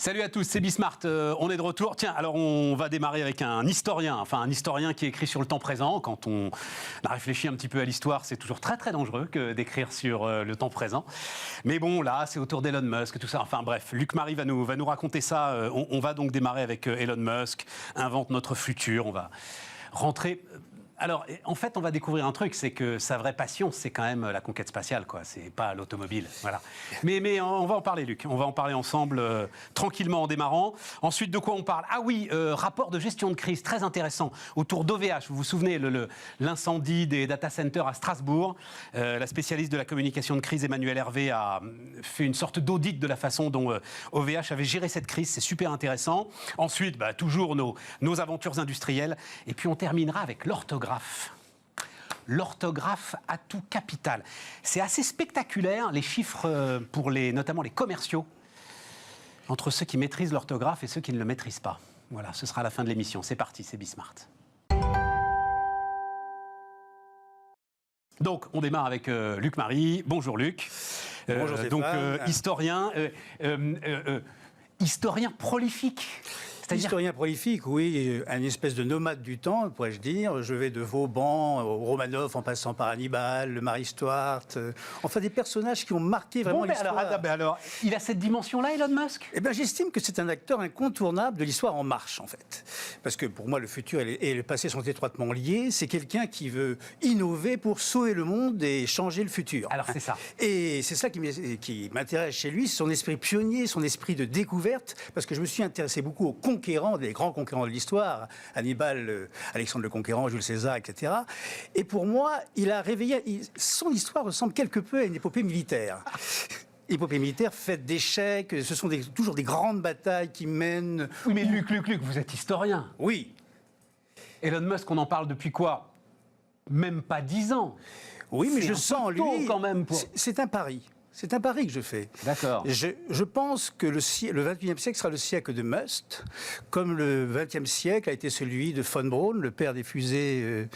Salut à tous, c'est Bismart, on est de retour. Tiens, alors on va démarrer avec un historien qui écrit sur le temps présent. Quand on a réfléchi un petit peu à l'histoire, c'est toujours très très dangereux que d'écrire sur le temps présent. Mais bon, là, c'est autour d'Elon Musk, tout ça. Enfin bref, Luc Marie va nous raconter ça. On va donc démarrer avec Elon Musk, invente notre futur, on va rentrer... Alors, en fait, on va découvrir un truc, c'est que sa vraie passion, c'est quand même la conquête spatiale, quoi. C'est pas l'automobile, voilà. Mais on va en parler, Luc. On va en parler ensemble, tranquillement, en démarrant. Ensuite, de quoi on parle? Ah oui, rapport de gestion de crise, très intéressant, autour d'OVH. Vous vous souvenez, l'incendie des data centers à Strasbourg. La spécialiste de la communication de crise, Emmanuel Hervé, a fait une sorte d'audit de la façon dont OVH avait géré cette crise. C'est super intéressant. Ensuite, toujours nos aventures industrielles. Et puis, on terminera avec l'orthographe. L'orthographe atout capital. C'est assez spectaculaire, les chiffres pour notamment les commerciaux, entre ceux qui maîtrisent l'orthographe et ceux qui ne le maîtrisent pas. Voilà, ce sera la fin de l'émission. C'est parti, c'est Bismart. Donc, on démarre avec Luc Marie. Bonjour Luc. Bonjour Stéphane. Donc, historien prolifique. Historien prolifique, oui, un espèce de nomade du temps, pourrais-je dire. Je vais de Vauban au Romanov, en passant par Hannibal, le Marie Stuart, enfin des personnages qui ont marqué vraiment l'histoire. Alors, il a cette dimension-là, Elon Musk? Eh bien, j'estime que c'est un acteur incontournable de l'histoire en marche, en fait. Parce que pour moi, le futur et le passé sont étroitement liés. C'est quelqu'un qui veut innover pour sauver le monde et changer le futur. Alors, c'est ça. Et c'est ça qui m'intéresse chez lui, son esprit pionnier, son esprit de découverte, parce que je me suis intéressé beaucoup aux des grands conquérants de l'histoire, Hannibal, Alexandre le Conquérant, Jules César, etc. Et pour moi, il a réveillé... Son histoire ressemble quelque peu à une épopée militaire. Épopée militaire faite d'échecs, ce sont toujours des grandes batailles qui mènent... Oui, mais Luc, vous êtes historien. Oui. Elon Musk, on en parle depuis quoi? Même pas 10 ans. Oui, mais je sens, lui... quand même pour... C'est un pari. C'est un pari que je fais. D'accord. Je pense que le XXIe siècle sera le siècle de Musk, comme le XXe siècle a été celui de von Braun, le père des fusées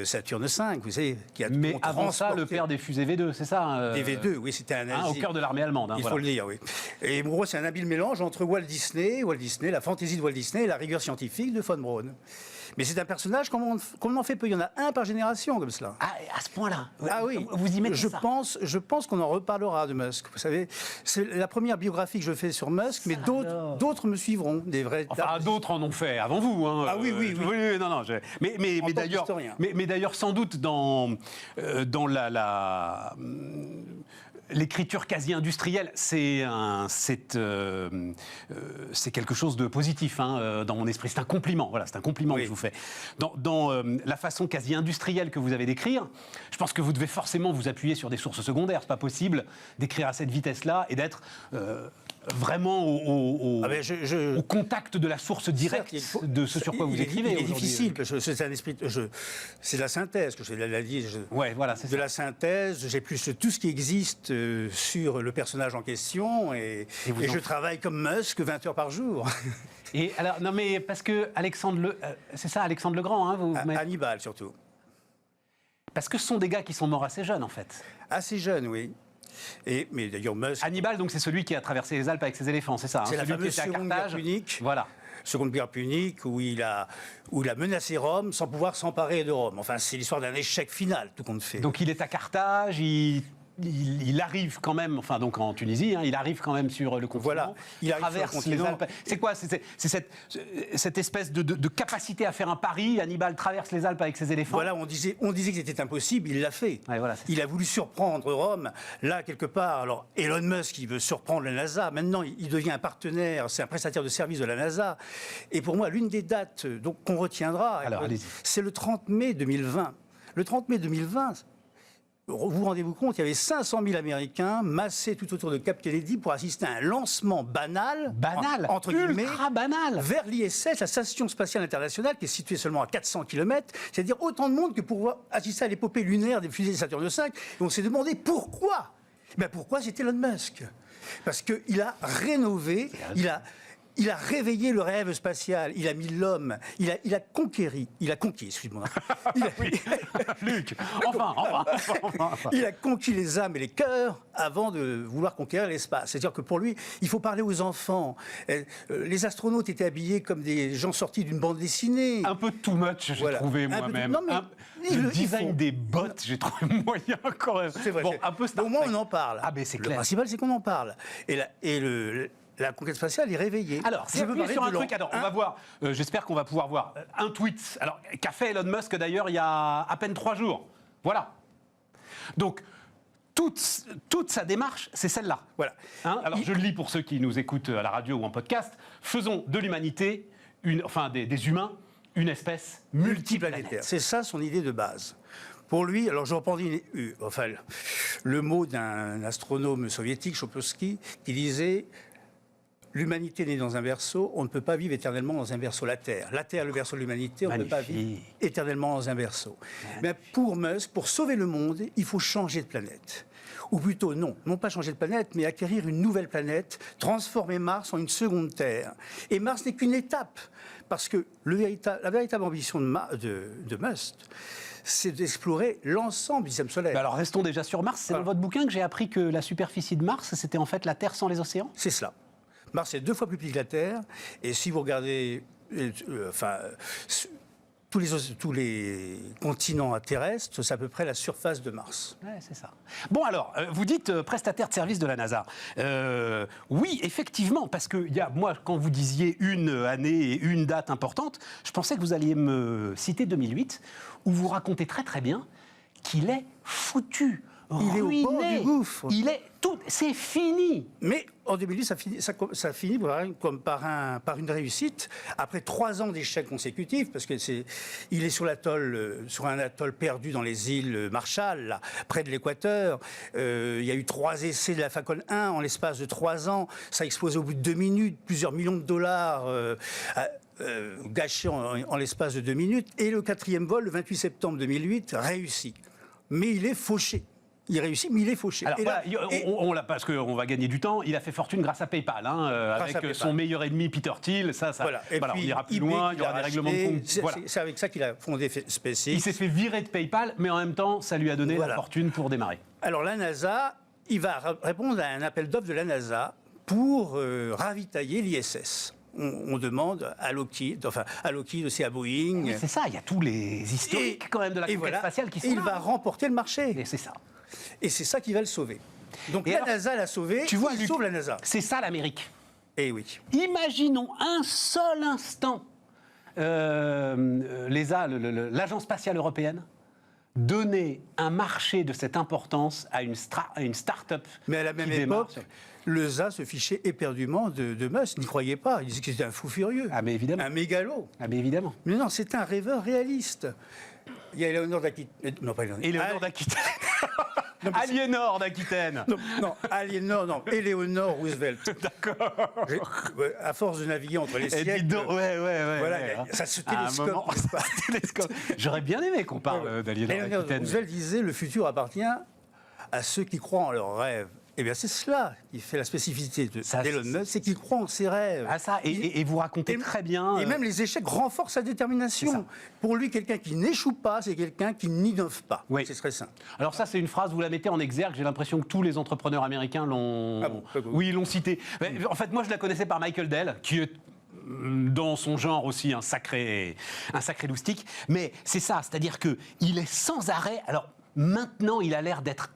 Saturne V, vous savez, qui a mais avant ça, le père des fusées V2, c'est ça Des V2, oui, c'était un nazi. Au cœur de l'armée allemande. Il faut le dire, oui. Et Moreau, c'est un habile mélange entre Walt Disney, la fantaisie de Walt Disney et la rigueur scientifique de von Braun. Mais c'est un personnage qu'on en fait peu. Il y en a un par génération comme cela. Ah, à ce point-là. Ah oui. Vous y mettez je ça. Je pense qu'on en reparlera de Musk. Vous savez, c'est la première biographie que je fais sur Musk, mais d'autres me suivront. Des vrais. Enfin, d'autres en ont fait avant vous. Hein. Ah oui. Non. Mais d'ailleurs, sans doute dans l'écriture quasi-industrielle, c'est quelque chose de positif dans mon esprit. C'est un compliment. Voilà, c'est un compliment que je vous fais. Dans la façon quasi-industrielle que vous avez d'écrire, je pense que vous devez forcément vous appuyer sur des sources secondaires. C'est pas possible d'écrire à cette vitesse-là et d'être vraiment au contact de la source directe de ce sur quoi vous écrivez. Il est difficile, parce que c'est un esprit... C'est de la synthèse que je l'ai dit. Ouais, voilà, c'est ça. De la synthèse, j'ai plus tout ce qui existe sur le personnage en question, et je travaille comme Musk 20 heures par jour. Et alors, non mais parce que c'est ça, Alexandre le Grand, hein, Hannibal surtout. Parce que ce sont des gars qui sont morts assez jeunes, en fait. Assez jeunes, oui. Mais d'ailleurs, Musk... Hannibal, donc, c'est celui qui a traversé les Alpes avec ses éléphants, c'est ça? C'est la fameuse Seconde Guerre punique. Voilà. Seconde Guerre punique, où il a menacé Rome sans pouvoir s'emparer de Rome. Enfin, c'est l'histoire d'un échec final, tout compte fait. Donc, il est à Carthage, il arrive quand même, enfin donc en Tunisie, il arrive quand même sur le continent. Voilà, il traverse les Alpes. C'est quoi? C'est cette espèce de capacité à faire un pari. Hannibal traverse les Alpes avec ses éléphants. Voilà, on disait que c'était impossible, il l'a fait. Ouais, voilà, il a voulu surprendre Rome. Là, quelque part, alors Elon Musk, il veut surprendre la NASA. Maintenant, il devient un partenaire, c'est un prestataire de service de la NASA. Et pour moi, l'une des dates qu'on retiendra, c'est le 30 mai 2020. Le 30 mai 2020... Vous rendez-vous compte, il y avait 500 000 Américains massés tout autour de Cap Kennedy pour assister à un lancement banal, entre guillemets, banal, vers l'ISS, la Station Spatiale Internationale, qui est située seulement à 400 km, c'est-à-dire autant de monde que pour assister à l'épopée lunaire des fusées de Saturne V. Et on s'est demandé pourquoi. Pourquoi c'était Elon Musk? Parce qu'il a rénové, il a réveillé le rêve spatial, il a mis l'homme, il a conquis, excuse-moi. Luc, enfin. Il a conquis les âmes et les cœurs avant de vouloir conquérir l'espace. C'est-à-dire que pour lui, il faut parler aux enfants. Les astronautes étaient habillés comme des gens sortis d'une bande dessinée. Un peu too much, j'ai trouvé moi-même. Le design des bottes, j'ai trouvé moyen quand même. C'est vrai. Bon, un peu Star Au moins, Trek. on en parle. Ah, ben c'est clair. Le principal, c'est qu'on en parle. La conquête spatiale est réveillée. Alors, c'est sur un truc. Alors, on va voir. J'espère qu'on va pouvoir voir un tweet. Alors, qu'a fait Elon Musk d'ailleurs il y a à peine 3 jours. Voilà. Donc, toute sa démarche, c'est celle-là. Voilà. Alors, je le lis pour ceux qui nous écoutent à la radio ou en podcast. Faisons de l'humanité, des humains, une espèce multiplanétaire. C'est ça son idée de base. Pour lui, alors je reprends le mot d'un astronome soviétique, Chopovski, qui disait « L'humanité née dans un berceau, on ne peut pas vivre éternellement dans un berceau. La Terre, le berceau de l'humanité, on ne peut pas vivre éternellement dans un berceau. » Mais pour Musk, pour sauver le monde, il faut changer de planète. Ou plutôt, non pas changer de planète, mais acquérir une nouvelle planète, transformer Mars en une seconde Terre. Et Mars n'est qu'une étape, parce que la véritable ambition de Musk, c'est d'explorer l'ensemble du système solaire. Alors restons déjà sur Mars. C'est dans votre bouquin que j'ai appris que la superficie de Mars, c'était en fait la Terre sans les océans ? C'est cela. Mars est 2 fois plus petit que la Terre. Et si vous regardez tous les continents terrestres, c'est à peu près la surface de Mars. Ouais, c'est ça. Bon alors, vous dites prestataire de service de la NASA. Oui, effectivement, parce que moi, quand vous disiez une année et une date importante, je pensais que vous alliez me citer 2008, où vous racontez très très bien qu'il est foutu, ruiné. Il est au bord du gouffre. C'est fini. Mais en 2008, ça finit comme par une réussite. Après 3 ans d'échecs consécutifs, parce que il est sur un atoll perdu dans les îles Marshall, là, près de l'équateur. Il y a eu 3 essais de la Falcon 1 en l'espace de 3 ans. Ça a explosé au bout de 2 minutes, plusieurs millions de dollars. Gâchés en l'espace de 2 minutes. Et le 4e vol, le 28 septembre 2008, réussit. Mais il est fauché. Il réussit, mais il est fauché. Alors, parce qu'on va gagner du temps, il a fait fortune grâce à PayPal, avec son meilleur ennemi Peter Thiel. On ira plus loin, il y aura des règlements de compte. Voilà. C'est avec ça qu'il a fondé SpaceX. Il s'est fait virer de PayPal, mais en même temps, ça lui a donné la fortune pour démarrer. Alors la NASA, il va répondre à un appel d'offres de la NASA pour ravitailler l'ISS. On demande à Lockheed, aussi à Boeing. C'est ça, il y a tous les historiques quand même de la conquête spatiale qui sont là. Il va remporter le marché. Et c'est ça. Et c'est ça qui va le sauver. Donc la NASA l'a sauvé, il sauve la NASA. C'est ça l'Amérique. Eh oui. Imaginons un seul instant l'Agence spatiale européenne donner un marché de cette importance à une start-up. Mais à la même époque, l'ESA se fichait éperdument de Musk, n'y croyait pas. Il disait que c'était un fou furieux. Ah mais évidemment. Un mégalo. Ah mais évidemment. Mais non, c'est un rêveur réaliste. Il y a Éléonore d'Aquitaine. Non, pas Éléonore. Éléonore d'Aquitaine. Aliénor d'Aquitaine. Aliénor, non. Éléonore Roosevelt. D'accord. À force de naviguer entre les siècles. Ouais. Ça se télescope. J'aurais bien aimé qu'on parle d'Aliénor d'Aquitaine. Roosevelt disait le futur appartient à ceux qui croient en leurs rêves. Eh bien, c'est cela qui fait la spécificité d'Elon Musk, c'est qu'il croit en ses rêves. Ah ça, et vous racontez très bien... Et même les échecs renforcent sa détermination. Pour lui, quelqu'un qui n'échoue pas, c'est quelqu'un qui n'innove pas. Oui. C'est très simple. Alors ça, c'est une phrase, vous la mettez en exergue, j'ai l'impression que tous les entrepreneurs américains l'ont... Ah bon, oui, ils l'ont cité. Mais, en fait, moi, je la connaissais par Michael Dell, qui est dans son genre aussi un sacré loustic. Mais c'est ça, c'est-à-dire qu'il est sans arrêt... Alors, maintenant, il a l'air d'être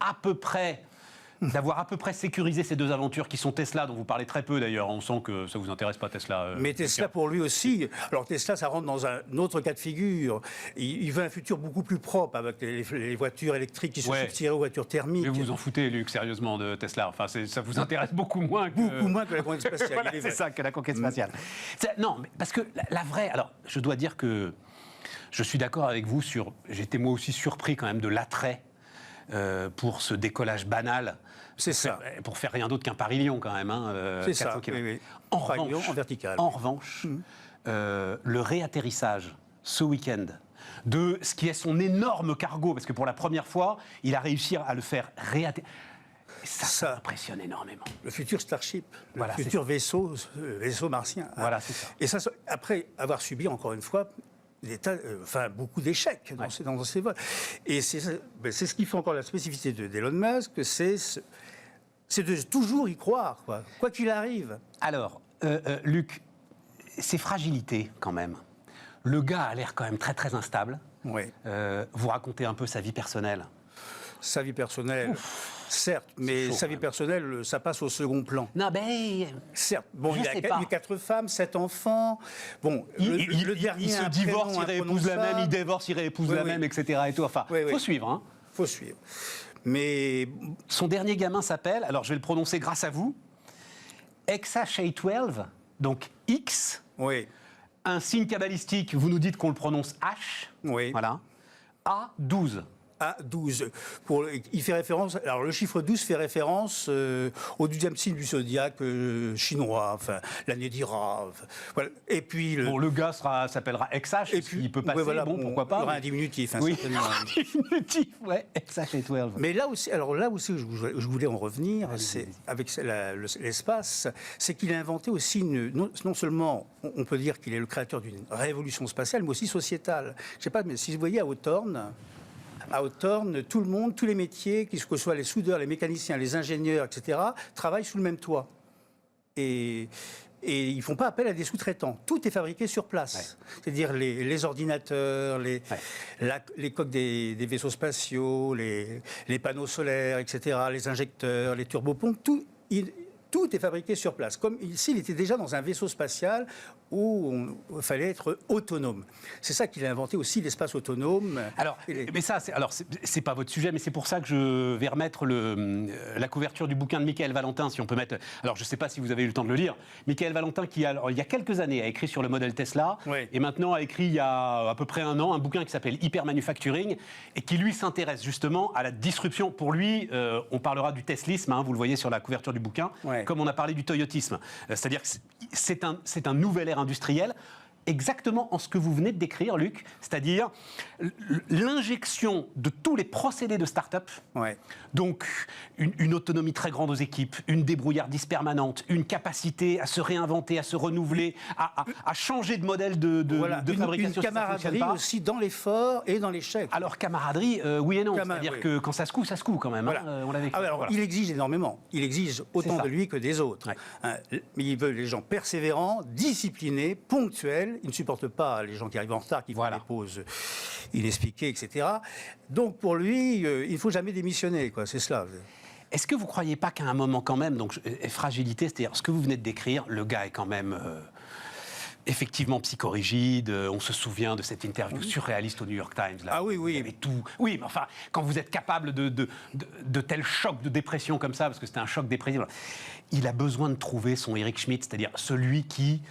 d'avoir à peu près sécurisé ces 2 aventures qui sont Tesla, dont vous parlez très peu d'ailleurs. On sent que ça ne vous intéresse pas, Tesla. Mais Tesla, pour lui aussi. Alors Tesla, ça rentre dans un autre cas de figure. Il veut un futur beaucoup plus propre avec les voitures électriques qui se substitueraient aux voitures thermiques. Mais vous vous en foutez, Luc, sérieusement, de Tesla. Enfin, ça vous intéresse beaucoup moins que... Beaucoup moins que la conquête spatiale. Voilà, c'est ça, que la conquête spatiale. Non, mais parce que la vraie... Alors, je dois dire que je suis d'accord avec vous sur... J'étais moi aussi surpris quand même de l'attrait pour ce décollage banal. C'est ça. Pour faire rien d'autre qu'un Paris-Lyon, quand même. C'est ça, oui. En revanche, le réatterrissage, ce week-end, de ce qui est son énorme cargo, parce que pour la première fois, il a réussi à le faire réatterrir. Ça impressionne énormément. Le futur Starship, Voilà, le futur vaisseau martien. Voilà, c'est ça. Et ça, après avoir subi, encore une fois, beaucoup d'échecs dans ces vols. Et c'est ce qui fait encore la spécificité d'Elon Musk, c'est de toujours y croire, quoi qu'il arrive. Alors, Luc, ces fragilités, quand même. Le gars a l'air quand même très, très instable. Oui. Vous racontez un peu sa vie personnelle. Sa vie personnelle, certes, mais sa vie personnelle, ça passe au second plan. Non, ben... Certes. Bon, il a 4 femmes, 7 enfants. Bon, le dernier... Il se divorce, il réépouse la même, il divorce, il réépouse la même, etc. Et tout. Enfin, faut suivre, hein. Faut suivre. Mais... Son dernier gamin s'appelle, alors je vais le prononcer grâce à vous, Exashay12, donc X. Oui. Un signe cabalistique, vous nous dites qu'on le prononce H. Oui. Voilà. A12. A12. Il fait référence. Alors, le chiffre 12 fait référence au 12e signe du zodiaque chinois, enfin, l'année d'Ira. Voilà. Et puis. Le gars s'appppellera XH, et puis il peut passer, pourquoi pas. Il y aura un diminutif, certainement. Un diminutif, XH12. Mais là aussi, je voulais en revenir, c'est avec l'espace, c'est qu'il a inventé aussi non seulement, on peut dire qu'il est le créateur d'une révolution spatiale, mais aussi sociétale. Je ne sais pas, mais si vous voyez à Hawthorne, tout le monde, tous les métiers, que ce soit les soudeurs, les mécaniciens, les ingénieurs, etc., travaillent sous le même toit. Et ils ne font pas appel à des sous-traitants. Tout est fabriqué sur place. Ouais. C'est-à-dire les ordinateurs, les coques des vaisseaux spatiaux, les panneaux solaires, etc., les injecteurs, les turbopompes, tout est fabriqué sur place. Comme s'il était déjà dans un vaisseau spatial où il fallait être autonome. C'est ça qu'il a inventé aussi, l'espace autonome. Alors, mais ça, c'est pas votre sujet, mais c'est pour ça que je vais remettre la couverture du bouquin de Michael Valentin, si on peut mettre... Alors, je ne sais pas si vous avez eu le temps de le lire. Michael Valentin, qui, il y a quelques années, a écrit sur le modèle Tesla, et maintenant a écrit, il y a à peu près un an, un bouquin qui s'appelle Hyper Manufacturing, et qui, lui, s'intéresse justement à la disruption. Pour lui, on parlera du teslisme, vous le voyez sur la couverture du bouquin, comme on a parlé du toyotisme. C'est-à-dire que c'est un nouvel ère industrielle, exactement en ce que vous venez de décrire, Luc, c'est-à-dire l'injection de tous les procédés de start-up, donc une autonomie très grande aux équipes, une débrouillardise permanente, une capacité à se réinventer, à se renouveler, à changer de modèle de fabrication. Une camaraderie aussi dans l'effort et dans l'échec. Alors camaraderie, oui et non, c'est-à-dire que quand ça se coud quand même, voilà. On l'avait vécu. Il exige énormément, il exige autant de lui que des autres. Mais il veut les gens persévérants, disciplinés, ponctuels. Il ne supporte pas les gens qui arrivent en retard, qui font des pauses inexpliquées, etc. Donc pour lui, il ne faut jamais démissionner, c'est cela. Est-ce que vous ne croyez pas qu'à un moment quand même, donc fragilité, c'est-à-dire ce que vous venez de décrire, le gars est quand même effectivement psychorigide, on se souvient de cette interview surréaliste au New York Times. Là, oui. Il y avait tout. Oui, mais enfin, quand vous êtes capable de tels chocs de dépression comme ça, parce que c'était un choc dépressif, il a besoin de trouver son Eric Schmidt, c'est-à-dire celui qui...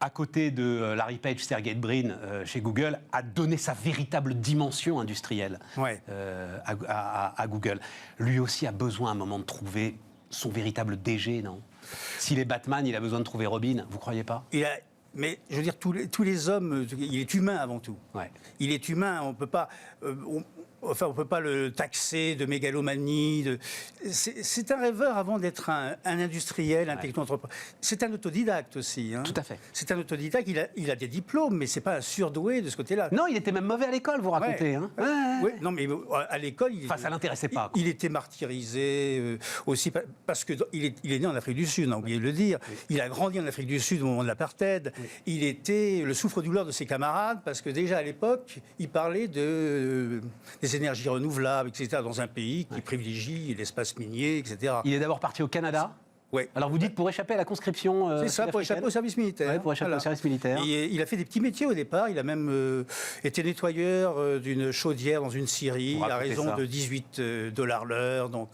à côté de Larry Page, Sergey Brin chez Google, a donné sa véritable dimension industrielle à Google. Lui aussi a besoin à un moment de trouver son véritable DG, non ? S'il est Batman, il a besoin de trouver Robin, vous ne croyez pas ? Mais je veux dire, tous les hommes, il est humain avant tout. Il est humain, on ne peut pas... on peut pas le taxer de mégalomanie. C'est un rêveur avant d'être un industriel, un techno-entrepreneur. C'est un autodidacte aussi. Tout à fait. C'est un autodidacte, il a des diplômes, mais c'est pas un surdoué de ce côté-là. Non, il était même mauvais à l'école, vous racontez. Non, mais à l'école... ça l'intéressait pas. Il était martyrisé aussi, parce qu'il est né en Afrique du Sud, on a oublié de le dire. Il a grandi en Afrique du Sud au moment de l'apartheid. Il était le souffre-douleur de ses camarades, parce que déjà à l'époque, il parlait des énergies renouvelables, etc., dans un pays qui privilégie l'espace minier, etc. Il est d'abord parti au Canada. Alors vous dites pour échapper à la conscription. C'est ça, pour échapper au service militaire. Pour échapper au service militaire. Il a fait des petits métiers au départ. Il a même été nettoyeur d'une chaudière dans une scierie à raison de $18 l'heure. Donc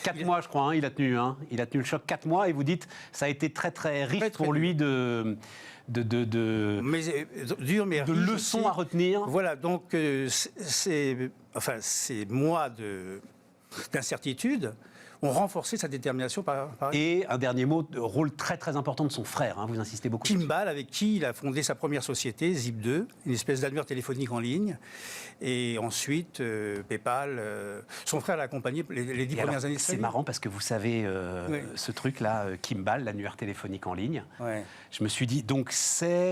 4 mois, je crois. Il a tenu. Il a tenu le choc 4 mois. Et vous dites, ça a été très très riche pour lui de leçons à retenir. Voilà, donc ces mois d'incertitude ont renforcé sa détermination. Et un dernier mot, rôle très très important de son frère, hein, vous insistez beaucoup. Kimball, avec qui il a fondé sa première société, Zip2, une espèce d'annuaire téléphonique en ligne. Et ensuite, PayPal, son frère l'a accompagné les 10 premières années de sa vie. C'est marrant parce que vous savez, ce truc-là, Kimball, l'annuaire téléphonique en ligne, je me suis dit, donc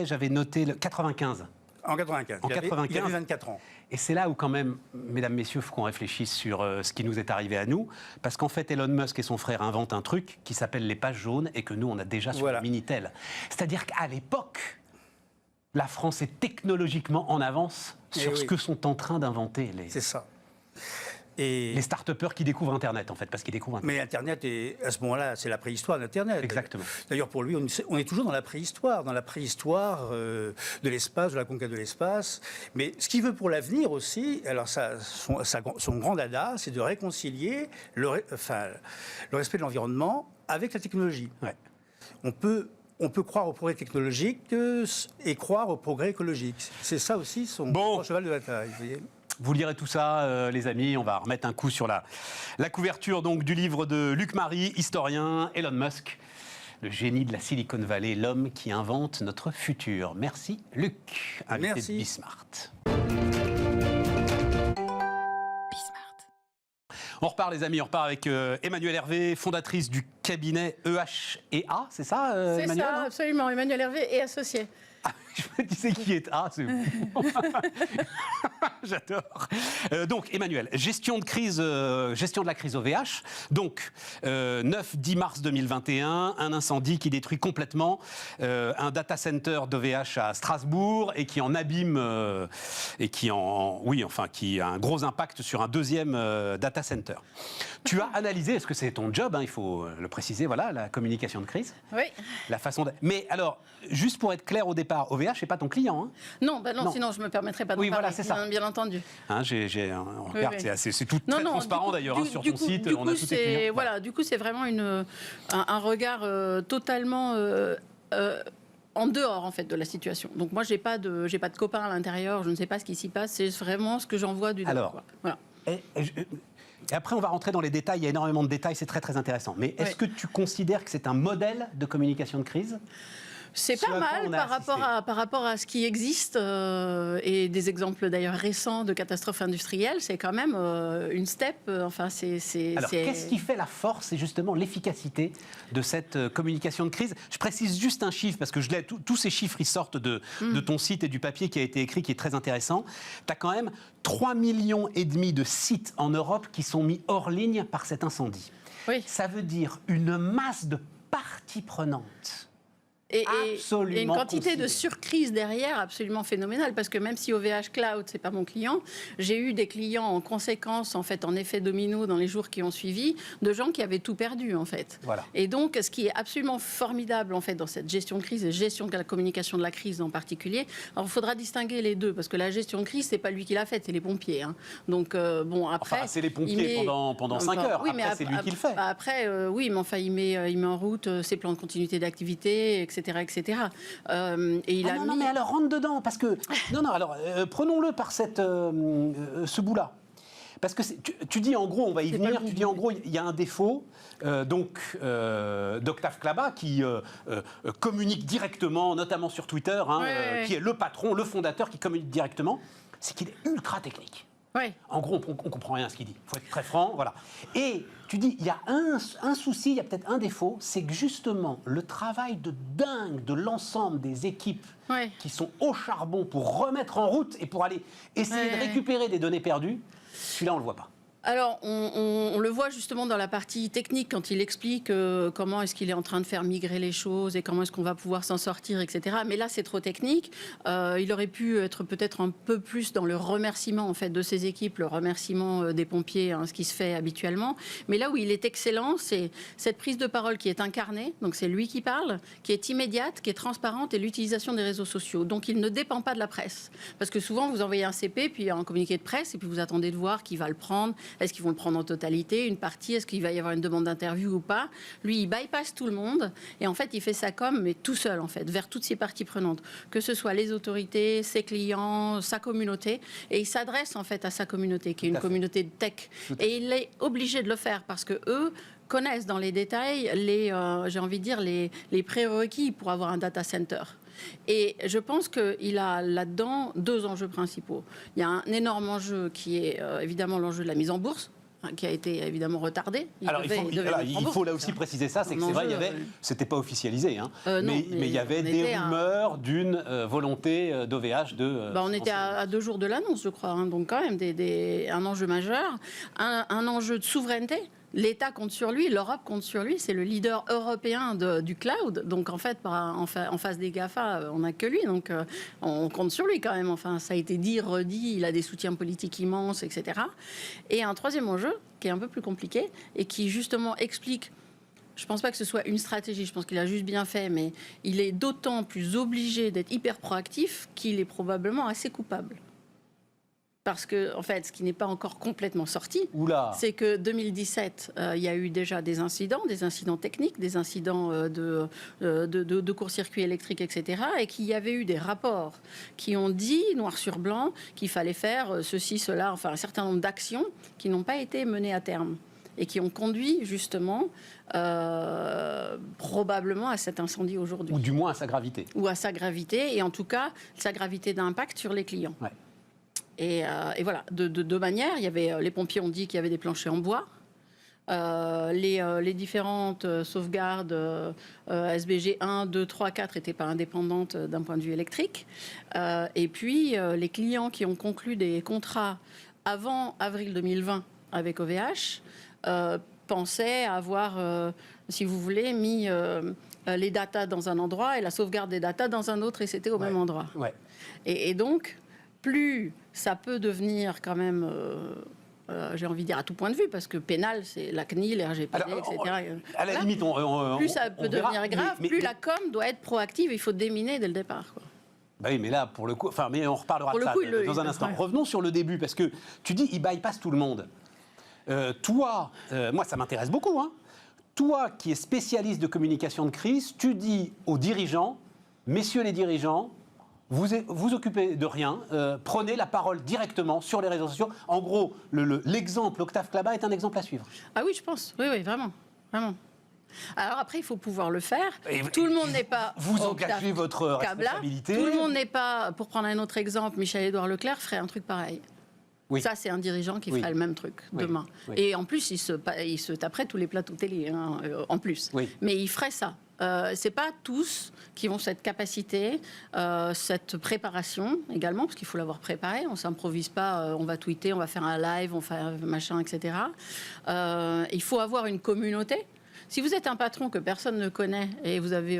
j'avais noté le 95. En 95. Il avait 24 ans. Et c'est là où quand même, mesdames, messieurs, il faut qu'on réfléchisse sur ce qui nous est arrivé à nous. Parce qu'en fait, Elon Musk et son frère inventent un truc qui s'appelle les pages jaunes et que nous, on a déjà sur le Minitel. C'est-à-dire qu'à l'époque, la France est technologiquement en avance sur ce que sont en train d'inventer les... C'est ça. Et les start-upers qui découvrent Internet, en fait, parce qu'ils découvrent Internet. Mais Internet, à ce moment-là, c'est la préhistoire d'Internet. Exactement. D'ailleurs, pour lui, on est toujours dans la préhistoire de l'espace, de la conquête de l'espace. Mais ce qu'il veut pour l'avenir aussi, alors son grand dada, c'est de réconcilier le respect de l'environnement avec la technologie. Ouais. On peut croire au progrès technologique et croire au progrès écologique. C'est ça aussi son grand cheval de bataille, vous voyez. Vous lirez tout ça, les amis. On va remettre un coup sur la couverture donc, du livre de Luc Marie, historien, Elon Musk, le génie de la Silicon Valley, l'homme qui invente notre futur. Merci, Luc, invité de Bismart. On repart, les amis, on repart avec Emmanuelle Hervé, fondatrice du cabinet EH&A, c'est ça, Emmanuelle? C'est ça, absolument, Emmanuelle Hervé et associée. Ah, je me disais qui est A, c'est j'adore. Donc, Emmanuel, gestion de la crise OVH. Donc, 9-10 mars 2021, un incendie qui détruit complètement un data center d'OVH à Strasbourg et qui en abîme et qui a un gros impact sur un deuxième data center. Tu as analysé, est-ce que c'est ton job, hein, il faut le préciser, voilà, la communication de crise. Oui. La façon Mais alors, juste pour être clair au départ, OVH n'est pas ton client, hein? Non, sinon je ne me permettrais pas d'en parler, voilà, c'est ça. Bien entendu. Hein, on regarde, c'est tout très transparent d'ailleurs, hein, sur ton site, on a tous tes clients. Voilà, du coup, c'est vraiment un regard totalement... en dehors en fait de la situation. Donc moi j'ai pas de copains à l'intérieur, je ne sais pas ce qui s'y passe, c'est vraiment ce que j'en vois du dehors. Alors, voilà. Et après, on va rentrer dans les détails. Il y a énormément de détails, c'est très, très intéressant. Mais est-ce que tu considères que c'est un modèle de communication de crise ? C'est pas mal par rapport à ce qui existe et des exemples d'ailleurs récents de catastrophes industrielles. C'est quand même une step. Alors, qu'est-ce qui fait la force et justement l'efficacité de cette communication de crise ? Je précise juste un chiffre parce que tous ces chiffres ils sortent de ton site et du papier qui a été écrit, qui est très intéressant. Tu as quand même 3,5 millions de sites en Europe qui sont mis hors ligne par cet incendie. Oui. Ça veut dire une masse de parties prenantes. Et une quantité de surcrise derrière absolument phénoménale, parce que même si OVH Cloud, c'est pas mon client, j'ai eu des clients en conséquence, en fait, en effet domino dans les jours qui ont suivi, de gens qui avaient tout perdu, en fait. Voilà. Et donc, ce qui est absolument formidable, en fait, dans cette gestion de crise et gestion de la communication de la crise en particulier, alors il faudra distinguer les deux, parce que la gestion de crise, c'est pas lui qui l'a faite, c'est les pompiers. Hein. Donc, après... Enfin, c'est les pompiers pendant 5 heures, oui, après, c'est lui qui le fait. Après, oui, mais enfin, il met en route ses plans de continuité d'activité, etc. Et il non, mais alors rentre dedans, parce que... prenons-le par ce bout-là. Parce que tu dis en gros, on va y venir, tu dis en gros, il y a un défaut d'Octave Klaba qui communique directement, notamment sur Twitter, qui est le patron, le fondateur qui communique directement, c'est qu'il est ultra technique. Ouais. En gros, on ne comprend rien à ce qu'il dit. Il faut être très franc, voilà. Et tu dis, il y a un souci, il y a peut-être un défaut, c'est que justement, le travail de dingue de l'ensemble des équipes qui sont au charbon pour remettre en route et pour aller essayer de récupérer des données perdues, celui-là, on ne le voit pas. Alors, on le voit justement dans la partie technique, quand il explique comment est-ce qu'il est en train de faire migrer les choses et comment est-ce qu'on va pouvoir s'en sortir, etc. Mais là, c'est trop technique. Il aurait pu être peut-être un peu plus dans le remerciement en fait, de ses équipes, le remerciement des pompiers, ce qui se fait habituellement. Mais là où il est excellent, c'est cette prise de parole qui est incarnée, donc c'est lui qui parle, qui est immédiate, qui est transparente, et l'utilisation des réseaux sociaux. Donc, il ne dépend pas de la presse. Parce que souvent, vous envoyez un CP, puis un communiqué de presse, et puis vous attendez de voir qui va le prendre, Est-ce qu'ils vont le prendre en totalité, une partie? Est-ce qu'il va y avoir une demande d'interview ou pas? Lui, il bypasse tout le monde et en fait, il fait sa com, mais tout seul, en fait, vers toutes ses parties prenantes, que ce soit les autorités, ses clients, sa communauté, et il s'adresse en fait à sa communauté, qui est une communauté de tech. Et il est obligé de le faire parce que eux connaissent dans les détails j'ai envie de dire, les prérequis pour avoir un data center. Et je pense qu'il a là-dedans 2 enjeux principaux. Il y a un énorme enjeu qui est évidemment l'enjeu de la mise en bourse, qui a été évidemment retardé. Il faut là aussi préciser ça, c'est que c'est vrai, c'était pas officialisé, hein, mais il y avait des rumeurs d'une volonté d'OVH de... on était à 2 jours de l'annonce, je crois, hein, donc quand même un enjeu majeur, un enjeu de souveraineté. L'État compte sur lui, l'Europe compte sur lui, c'est le leader européen du cloud. Donc en fait, en face des GAFA, on n'a que lui, donc on compte sur lui quand même. Enfin, ça a été dit, redit, il a des soutiens politiques immenses, etc. Et un troisième enjeu, qui est un peu plus compliqué, et qui justement explique, je ne pense pas que ce soit une stratégie, je pense qu'il a juste bien fait, mais il est d'autant plus obligé d'être hyper proactif qu'il est probablement assez coupable. Parce que, en fait, ce qui n'est pas encore complètement sorti, c'est que 2017, il y a eu déjà des incidents techniques, des incidents de court-circuit électrique, etc. Et qu'il y avait eu des rapports qui ont dit, noir sur blanc, qu'il fallait faire ceci, cela, enfin un certain nombre d'actions qui n'ont pas été menées à terme et qui ont conduit justement probablement à cet incendie aujourd'hui. Ou du moins à sa gravité. Ou à sa gravité, et en tout cas, sa gravité d'impact sur les clients. Ouais. Et voilà, de 2 manières. Il y avait, les pompiers ont dit qu'il y avait des planchers en bois. Les différentes sauvegardes SBG 1, 2, 3, 4 n'étaient pas indépendantes d'un point de vue électrique. Et puis, les clients qui ont conclu des contrats avant avril 2020 avec OVH pensaient avoir, si vous voulez, mis les datas dans un endroit et la sauvegarde des datas dans un autre, et c'était au même endroit. Ouais. Et donc, plus ça peut devenir quand même, j'ai envie de dire à tout point de vue, parce que pénal, c'est la CNIL, RGPD, etc. À la limite, plus ça peut devenir grave, plus la com doit être proactive, il faut déminer dès le départ, quoi. Bah oui, mais là, pour le coup, mais on reparlera de ça dans un instant. Ouais. Revenons sur le début, parce que tu dis, il bypasse tout le monde. Toi, moi, ça m'intéresse beaucoup, hein. Toi, qui es spécialiste de communication de crise, tu dis aux dirigeants, messieurs les dirigeants, vous occupez de rien, prenez la parole directement sur les réseaux sociaux. En gros, l'exemple Octave Klaba est un exemple à suivre. Ah oui, je pense. Oui, vraiment. Vraiment. Alors après, il faut pouvoir le faire. Tout le monde n'est pas... Vous engagez votre responsabilité. Tout le monde n'est pas... Pour prendre un autre exemple, Michel-Édouard Leclerc ferait un truc pareil. Oui. Ça, c'est un dirigeant qui ferait le même truc demain. Oui. Et en plus, il se taperait tous les plateaux télé, hein, en plus. Oui. Mais il ferait ça. C'est pas tous qui ont cette capacité, cette préparation également, parce qu'il faut l'avoir préparé. On s'improvise pas, on va tweeter, on va faire un live, on fait un machin, etc. Il faut avoir une communauté. Si vous êtes un patron que personne ne connaît et vous avez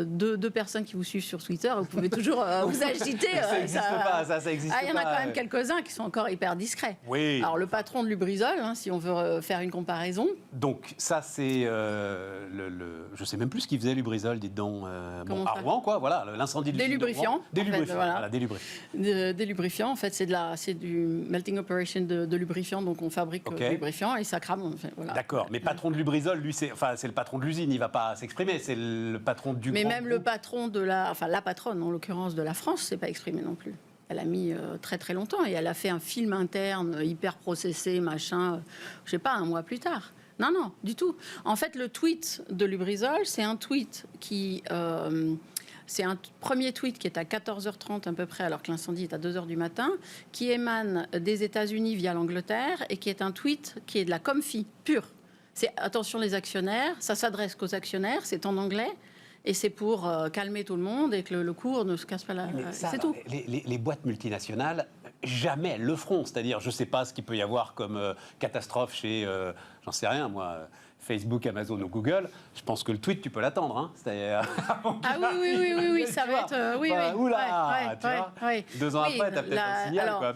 deux personnes qui vous suivent sur Twitter, vous pouvez toujours vous agiter. Ça n'existe pas, ça existe pas. Il y en a quand même quelques-uns qui sont encore hyper discrets. Oui. Alors, le patron de Lubrizol, hein, si on veut faire une comparaison. Donc, ça, c'est je ne sais même plus ce qu'il faisait, Lubrizol, dites donc. À Rouen, quoi, voilà, l'incendie de lubrifiants. Voilà. Des lubrifiants, en fait, c'est du melting operation de lubrifiants, donc on fabrique du lubrifiant et ça crame. En fait, voilà. D'accord, mais patron de Lubrizol, lui, c'est le patron de l'usine, il ne va pas s'exprimer, c'est le patron du Mais même groupe. Le patron de la patronne, en l'occurrence de la France, ne s'est pas exprimé non plus. Elle a mis très très longtemps et elle a fait un film interne hyper processé, machin, je ne sais pas, 1 mois plus tard. Non, du tout. En fait, le tweet de Lubrizol, c'est un tweet qui... c'est un premier tweet qui est à 14h30 à peu près, alors que l'incendie est à 2h du matin, qui émane des États-Unis via l'Angleterre et qui est un tweet qui est de la comfy pure. C'est attention les actionnaires, ça s'adresse qu'aux actionnaires, c'est en anglais, et c'est pour calmer tout le monde et que le cours ne se casse pas la... C'est tout. Les boîtes multinationales, jamais elles le feront. C'est-à-dire, je ne sais pas ce qu'il peut y avoir comme catastrophe chez, j'en sais rien moi, Facebook, Amazon ou Google, je pense que le tweet, tu peux l'attendre. Hein. Oui, ça va être... Oula, tu vois, 2 ans après, tu as peut-être un signal. Alors, quoi.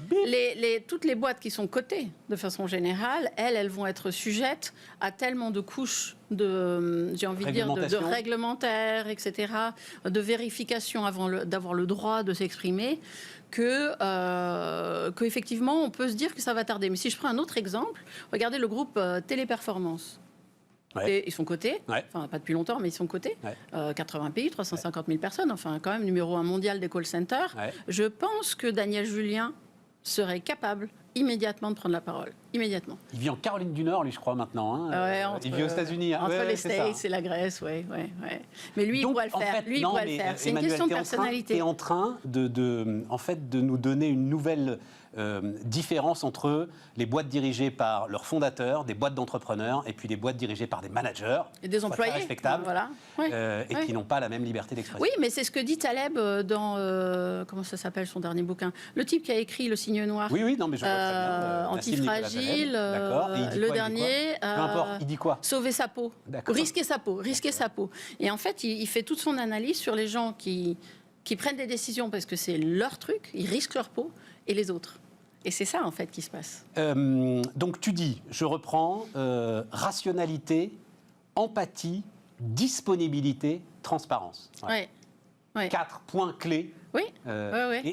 toutes les boîtes qui sont cotées, de façon générale, elles vont être sujettes à tellement de couches de réglementaires, etc., de vérification avant d'avoir le droit de s'exprimer, qu'effectivement, on peut se dire que ça va tarder. Mais si je prends un autre exemple, regardez le groupe Téléperformance. Ouais. Et ils sont cotés, enfin pas depuis longtemps, mais ils sont cotés. 80 pays, 350 000 personnes, enfin quand même numéro 1 mondial des call centers. Ouais. Je pense que Daniel Julien serait capable immédiatement de prendre la parole. Immédiatement. Il vit en Caroline du Nord, lui, je crois, maintenant. Hein. Il vit aux États-Unis. Entre les States et la Grèce, oui. Mais lui, il pourrait le faire. C'est une question de personnalité. Tu es en train de nous donner une nouvelle différence entre les boîtes dirigées par leurs fondateurs, des boîtes d'entrepreneurs, et puis des boîtes dirigées par des managers. Et des employés. Respectables. Voilà. Et qui n'ont pas la même liberté d'expression. Oui, mais c'est ce que dit Taleb dans... comment ça s'appelle son dernier bouquin ? Le type qui a écrit Le Signe Noir. Oui, non, mais je vois très bien. Antifragile, le dernier... Peu importe, il dit quoi ? Sauver sa peau. Risquer sa peau. Et en fait, il fait toute son analyse sur les gens qui prennent des décisions parce que c'est leur truc, ils risquent leur peau, et les autres. Et c'est ça, en fait, qui se passe. Donc, tu dis, je reprends, rationalité, empathie, disponibilité, transparence. Ouais. 4 points clés. Oui.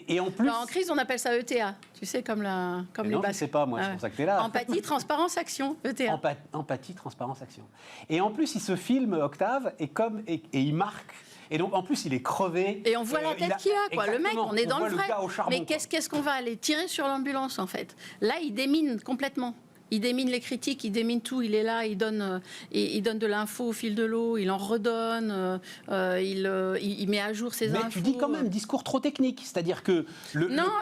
Et en plus... Alors, en crise, on appelle ça ETA. Tu sais, comme les non, je ne sais pas, moi, c'est pour ça que tu es là. Empathie, transparence, action, ETA. Empathie, transparence, action. Et en plus, il se filme, Octave, et il marque... Et donc, en plus, il est crevé. Et on voit la tête qu'il a, quoi. Le mec, on est dans le vrai. Charbon, mais qu'est-ce qu'on va aller tirer sur l'ambulance, en fait ? Là, il démine complètement. Il démine les critiques, il démine tout. Il est là, il donne de l'info au fil de l'eau, il en redonne, il met à jour ses infos. Mais tu dis quand même discours trop technique, c'est-à-dire que...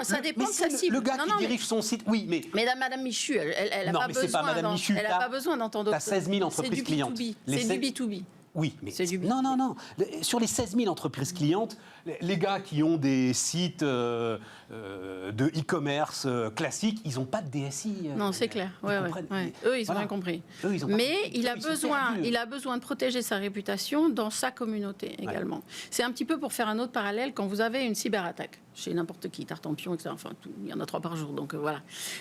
ça dépend de sa cible. Le gars qui dirige son site, oui, mais... Madame Michu, elle n'a pas besoin... Non, mais c'est pas Madame Michu. Elle n'a pas besoin d'entendre... Tu as 16 000 entreprises clientes. C'est du B2B. Oui, mais non. Sur les 16 000 entreprises clientes, les gars qui ont des sites de e-commerce classiques, ils n'ont pas de DSI. Non, c'est clair. Eux, ils ont rien compris. Mais il a besoin de protéger sa réputation dans sa communauté également. C'est un petit peu pour faire un autre parallèle quand vous avez une cyberattaque chez n'importe qui, Tartampion, etc. Enfin, il y en a 3 par jour, donc voilà.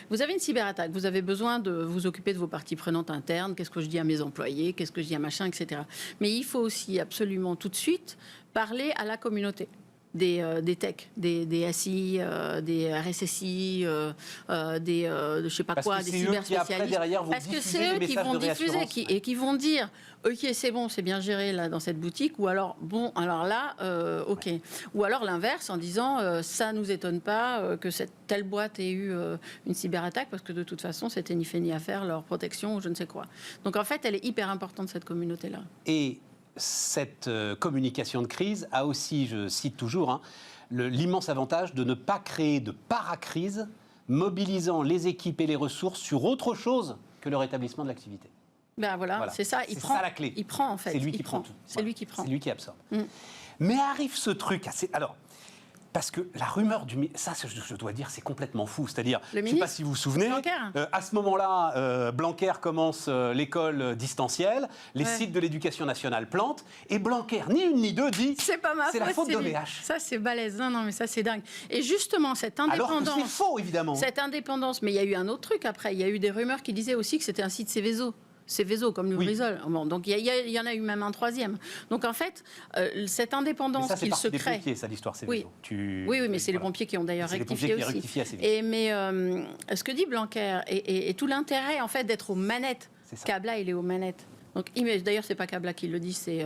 Vous avez une cyberattaque, vous avez besoin de vous occuper de vos parties prenantes internes, qu'est-ce que je dis à mes employés, qu'est-ce que je dis à machin, etc. Mais il faut aussi absolument tout de suite parler à la communauté. Des techs, des SI, des RSSI, je ne sais pas quoi, des cyberspécialistes. Parce que c'est eux qui vont diffuser et qui vont dire ok, c'est bon, c'est bien géré là dans cette boutique, ou alors bon, alors là, ok. Ou alors l'inverse en disant ça nous étonne pas que cette telle boîte ait eu une cyberattaque parce que de toute façon c'était ni fait ni à faire leur protection ou je ne sais quoi. Donc en fait, elle est hyper importante cette communauté-là. Et cette communication de crise a aussi, je cite toujours, l'immense avantage de ne pas créer de paracrise, mobilisant les équipes et les ressources sur autre chose que le rétablissement de l'activité. Ben voilà. C'est ça. C'est ça la clé. Il prend en fait. C'est lui qui prend tout. C'est lui qui prend. C'est lui qui absorbe. Mais arrive ce truc assez... Alors, parce que la rumeur du... Ça, je dois dire, c'est complètement fou. C'est-à-dire, je ne sais pas si vous vous souvenez, à ce moment-là, Blanquer commence l'école distancielle, les sites de l'éducation nationale plantent, et Blanquer, ni une ni deux, dit c'est la faute d'OVH. Ça, c'est balèze. Non, mais ça, c'est dingue. Et justement, cette indépendance... Alors que c'est faux, évidemment. Cette indépendance, mais il y a eu un autre truc après. Il y a eu des rumeurs qui disaient aussi que c'était un site Céveso. Céveso, comme le Grisol. Bon, donc il y en a eu même un 3e. Donc en fait, cette indépendance qu'il se crée... C'est des pompiers, ça, l'histoire Céveso. Oui, mais c'est les pompiers qui ont d'ailleurs rectifié aussi. Mais ce que dit Blanquer, et tout l'intérêt en fait d'être aux manettes, Cabla, il est aux manettes. Donc, d'ailleurs, c'est pas Cabla qui le dit, c'est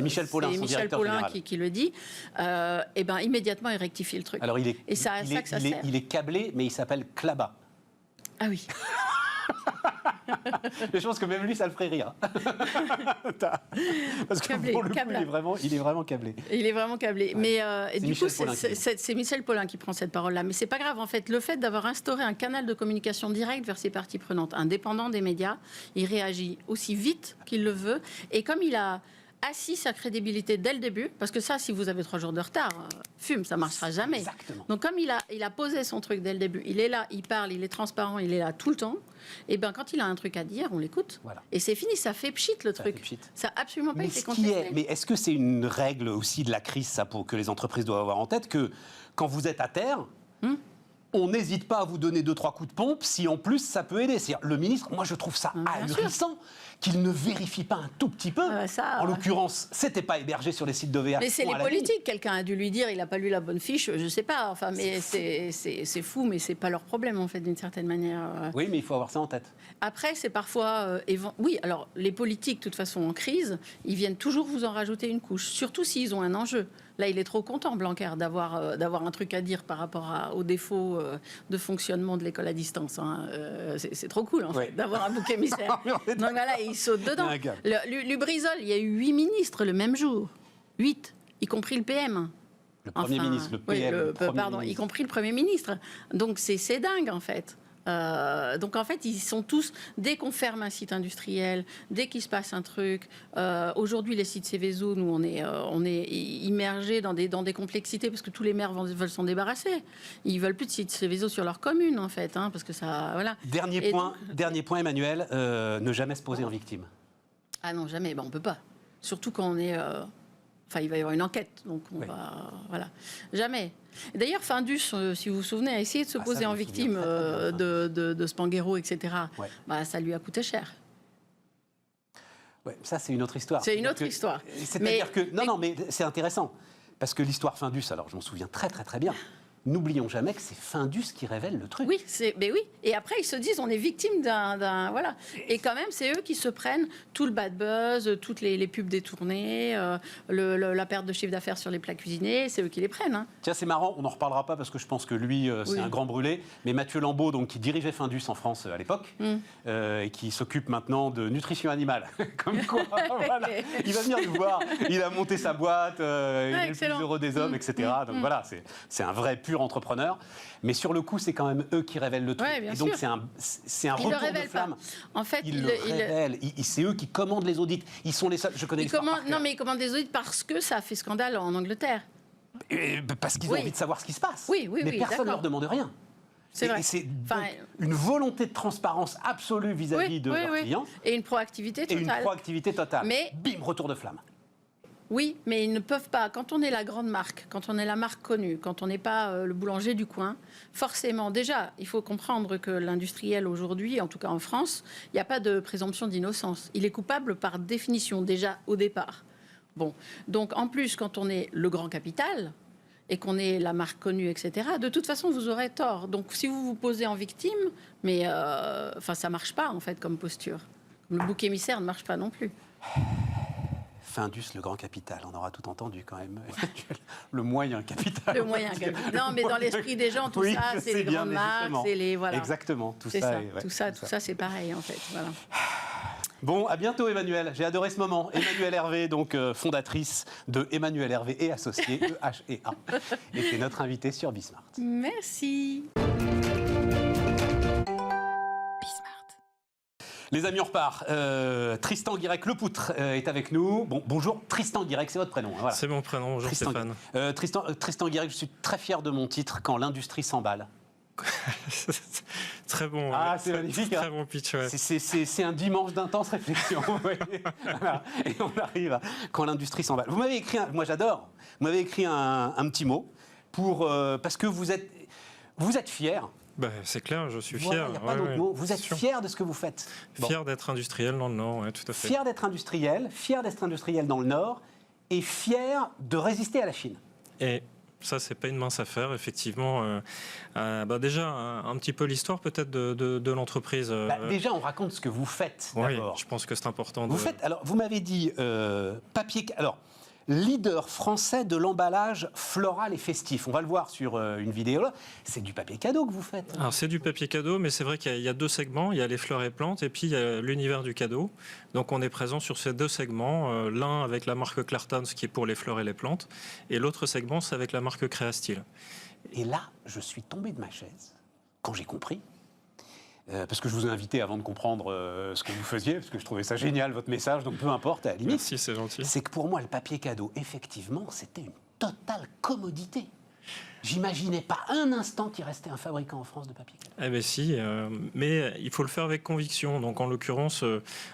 Michel Paulin, son directeur général. qui le dit. Et ben immédiatement, il rectifie le truc. Alors, et ça sert. Il est câblé, mais il s'appelle Claba. Ah oui. Je pense que même lui, ça le ferait rire. Parce que pour le coup, il est vraiment câblé. Il est vraiment câblé. Mais du coup, c'est Michel Paulin qui prend cette parole-là. Mais c'est pas grave, en fait. Le fait d'avoir instauré un canal de communication direct vers ses parties prenantes, indépendant des médias, il réagit aussi vite qu'il le veut. Et comme il a assis sa crédibilité dès le début, parce que ça, si vous avez 3 jours de retard, fume, ça ne marchera jamais. Exactement. Donc comme il a posé son truc dès le début, il est là, il parle, il est transparent, il est là tout le temps, et bien quand il a un truc à dire, on l'écoute. Voilà. Et c'est fini, ça fait pchit le truc. Ça n'a absolument pas été contesté. Mais est-ce que c'est une règle aussi de la crise, ça, pour que les entreprises doivent avoir en tête, que quand vous êtes à terre, on n'hésite pas à vous donner 2-3 coups de pompe si en plus ça peut aider. C'est-à-dire, le ministre, moi je trouve ça ahurissant qu'il ne vérifie pas un tout petit peu. En l'occurrence, c'était pas hébergé sur les sites d'OVH. Mais c'est les politiques. Quelqu'un a dû lui dire, il n'a pas lu la bonne fiche, je sais pas. Enfin, mais c'est fou, mais c'est pas leur problème en fait, d'une certaine manière. Oui, mais il faut avoir ça en tête. Après, c'est parfois... oui, alors les politiques, de toute façon, en crise, ils viennent toujours vous en rajouter une couche, surtout s'ils ont un enjeu. Là, il est trop content, Blanquer, d'avoir un truc à dire par rapport aux défauts de fonctionnement de l'école à distance. Hein. C'est trop cool, en fait, d'avoir un bouc émissaire. Donc voilà, il saute dedans. Lubrizol, il y a eu 8 ministres le même jour. 8, y compris le PM. Le Premier ministre, le PM. Pardon, y compris le Premier ministre. Donc c'est dingue, en fait. Donc en fait, ils sont tous, dès qu'on ferme un site industriel, dès qu'il se passe un truc, aujourd'hui les sites Céveso, nous on est immergés dans des complexités parce que tous les maires veulent s'en débarrasser. Ils veulent plus de sites Céveso sur leur commune en fait, hein, parce que ça, voilà. Dernier point, Emmanuel, ne jamais se poser en victime. Ah non, jamais, on peut pas. Surtout quand on est... Enfin, il va y avoir une enquête, donc on va... Voilà. Jamais. D'ailleurs, Findus, si vous vous souvenez, a essayé de se poser en victime de Spanghero, etc. Ouais. Ça lui a coûté cher. Ouais, ça, c'est une autre histoire. C'est une autre histoire. C'est-à-dire que... Non, mais c'est intéressant. Parce que l'histoire Findus, alors je m'en souviens très, très, très bien. N'oublions jamais que c'est Findus qui révèle le truc. Oui, mais oui. Et après, ils se disent, on est victime d'un voilà. Et quand même, c'est eux qui se prennent tout le bad buzz, toutes les pubs détournées, la perte de chiffre d'affaires sur les plats cuisinés, c'est eux qui les prennent. Hein. Tiens, c'est marrant, on n'en reparlera pas parce que je pense que lui, c'est un grand brûlé. Mais Mathieu Lambeau, donc, qui dirigeait Findus en France à l'époque, et qui s'occupe maintenant de nutrition animale. Comme quoi, voilà. Il va venir nous voir. Il a monté sa boîte, il est le plus heureux des hommes, etc. Donc voilà, c'est un vrai pur entrepreneur, mais sur le coup, c'est quand même eux qui révèlent le truc. Ouais, et donc, c'est un retour de flamme. En fait, ils le révèlent. C'est eux qui commandent les audits. Ils sont les seuls. Je connais l'histoire par cœur. Non, mais ils commandent des audits parce que ça a fait scandale en Angleterre. Parce qu'ils ont envie de savoir ce qui se passe. Oui, mais personne ne leur demande rien. C'est vrai. C'est une volonté de transparence absolue vis-à-vis de leurs clients. Et une proactivité totale. Mais bim, retour de flamme. Oui, mais ils ne peuvent pas. Quand on est la grande marque, quand on est la marque connue, quand on n'est pas le boulanger du coin, forcément, déjà, il faut comprendre que l'industriel aujourd'hui, en tout cas en France, il n'y a pas de présomption d'innocence. Il est coupable par définition, déjà au départ. Bon, donc en plus, quand on est le grand capital et qu'on est la marque connue, etc., de toute façon, vous aurez tort. Donc si vous vous posez en victime, mais ça ne marche pas, en fait, comme posture. Le bouc émissaire ne marche pas non plus. Findus, le grand capital, on aura tout entendu quand même. Le moyen capital. Le moyen capital. Non, mais dans l'esprit des gens, tout ça, c'est les grandes marques, c'est les... Voilà. Exactement, tout ça, c'est pareil, en fait. Voilà. Bon, à bientôt Emmanuel. J'ai adoré ce moment. Emmanuelle Hervé, donc fondatrice de Emmanuelle Hervé et associée, EHEA, était notre invitée sur Bismart. Merci. Les amis, on repart. Tristan Guirec-Lepoutre est avec nous. Bon, bonjour, Tristan Guirec, c'est votre prénom. Voilà. C'est mon prénom, bonjour Stéphane. Tristan Guirec, je suis très fier de mon titre, Quand l'industrie s'emballe. Très bon. Ah, c'est magnifique. Très bon pitch, ouais. C'est un dimanche d'intense réflexion. Voilà. Et on arrive à Quand l'industrie s'emballe. Vous m'avez écrit, moi j'adore, vous m'avez écrit un petit mot parce que vous êtes fier. Ben, c'est clair, je suis voilà, fier. Il n'y a pas d'autre mot. Vous êtes fier de ce que vous faites. Fier d'être industriel dans le Nord, oui, tout à fait. Fier d'être industriel dans le Nord et fier de résister à la Chine. Et ça, c'est pas une mince affaire, effectivement. Déjà, un petit peu l'histoire peut-être de l'entreprise. Déjà, on raconte ce que vous faites d'abord. Oui, je pense que c'est important. Vous m'avez dit papier... Alors, leader français de l'emballage floral et festif. On va le voir sur une vidéo là. C'est du papier cadeau que vous faites. Alors c'est du papier cadeau, mais c'est vrai qu'il y a deux segments. Il y a les fleurs et plantes et puis il y a l'univers du cadeau. Donc on est présent sur ces deux segments. L'un avec la marque Clartons qui est pour les fleurs et les plantes. Et l'autre segment, c'est avec la marque Créastyle. Et là, je suis tombé de ma chaise quand j'ai compris. parce que je vous ai invité avant de comprendre ce que vous faisiez, parce que je trouvais ça génial, votre message, donc peu importe, à la limite. Merci, c'est gentil. C'est que pour moi, le papier cadeau, effectivement, c'était une totale commodité. J'imaginais pas un instant qu'il restait un fabricant en France de papier cadeau. Eh bien si, mais il faut le faire avec conviction. Donc en l'occurrence,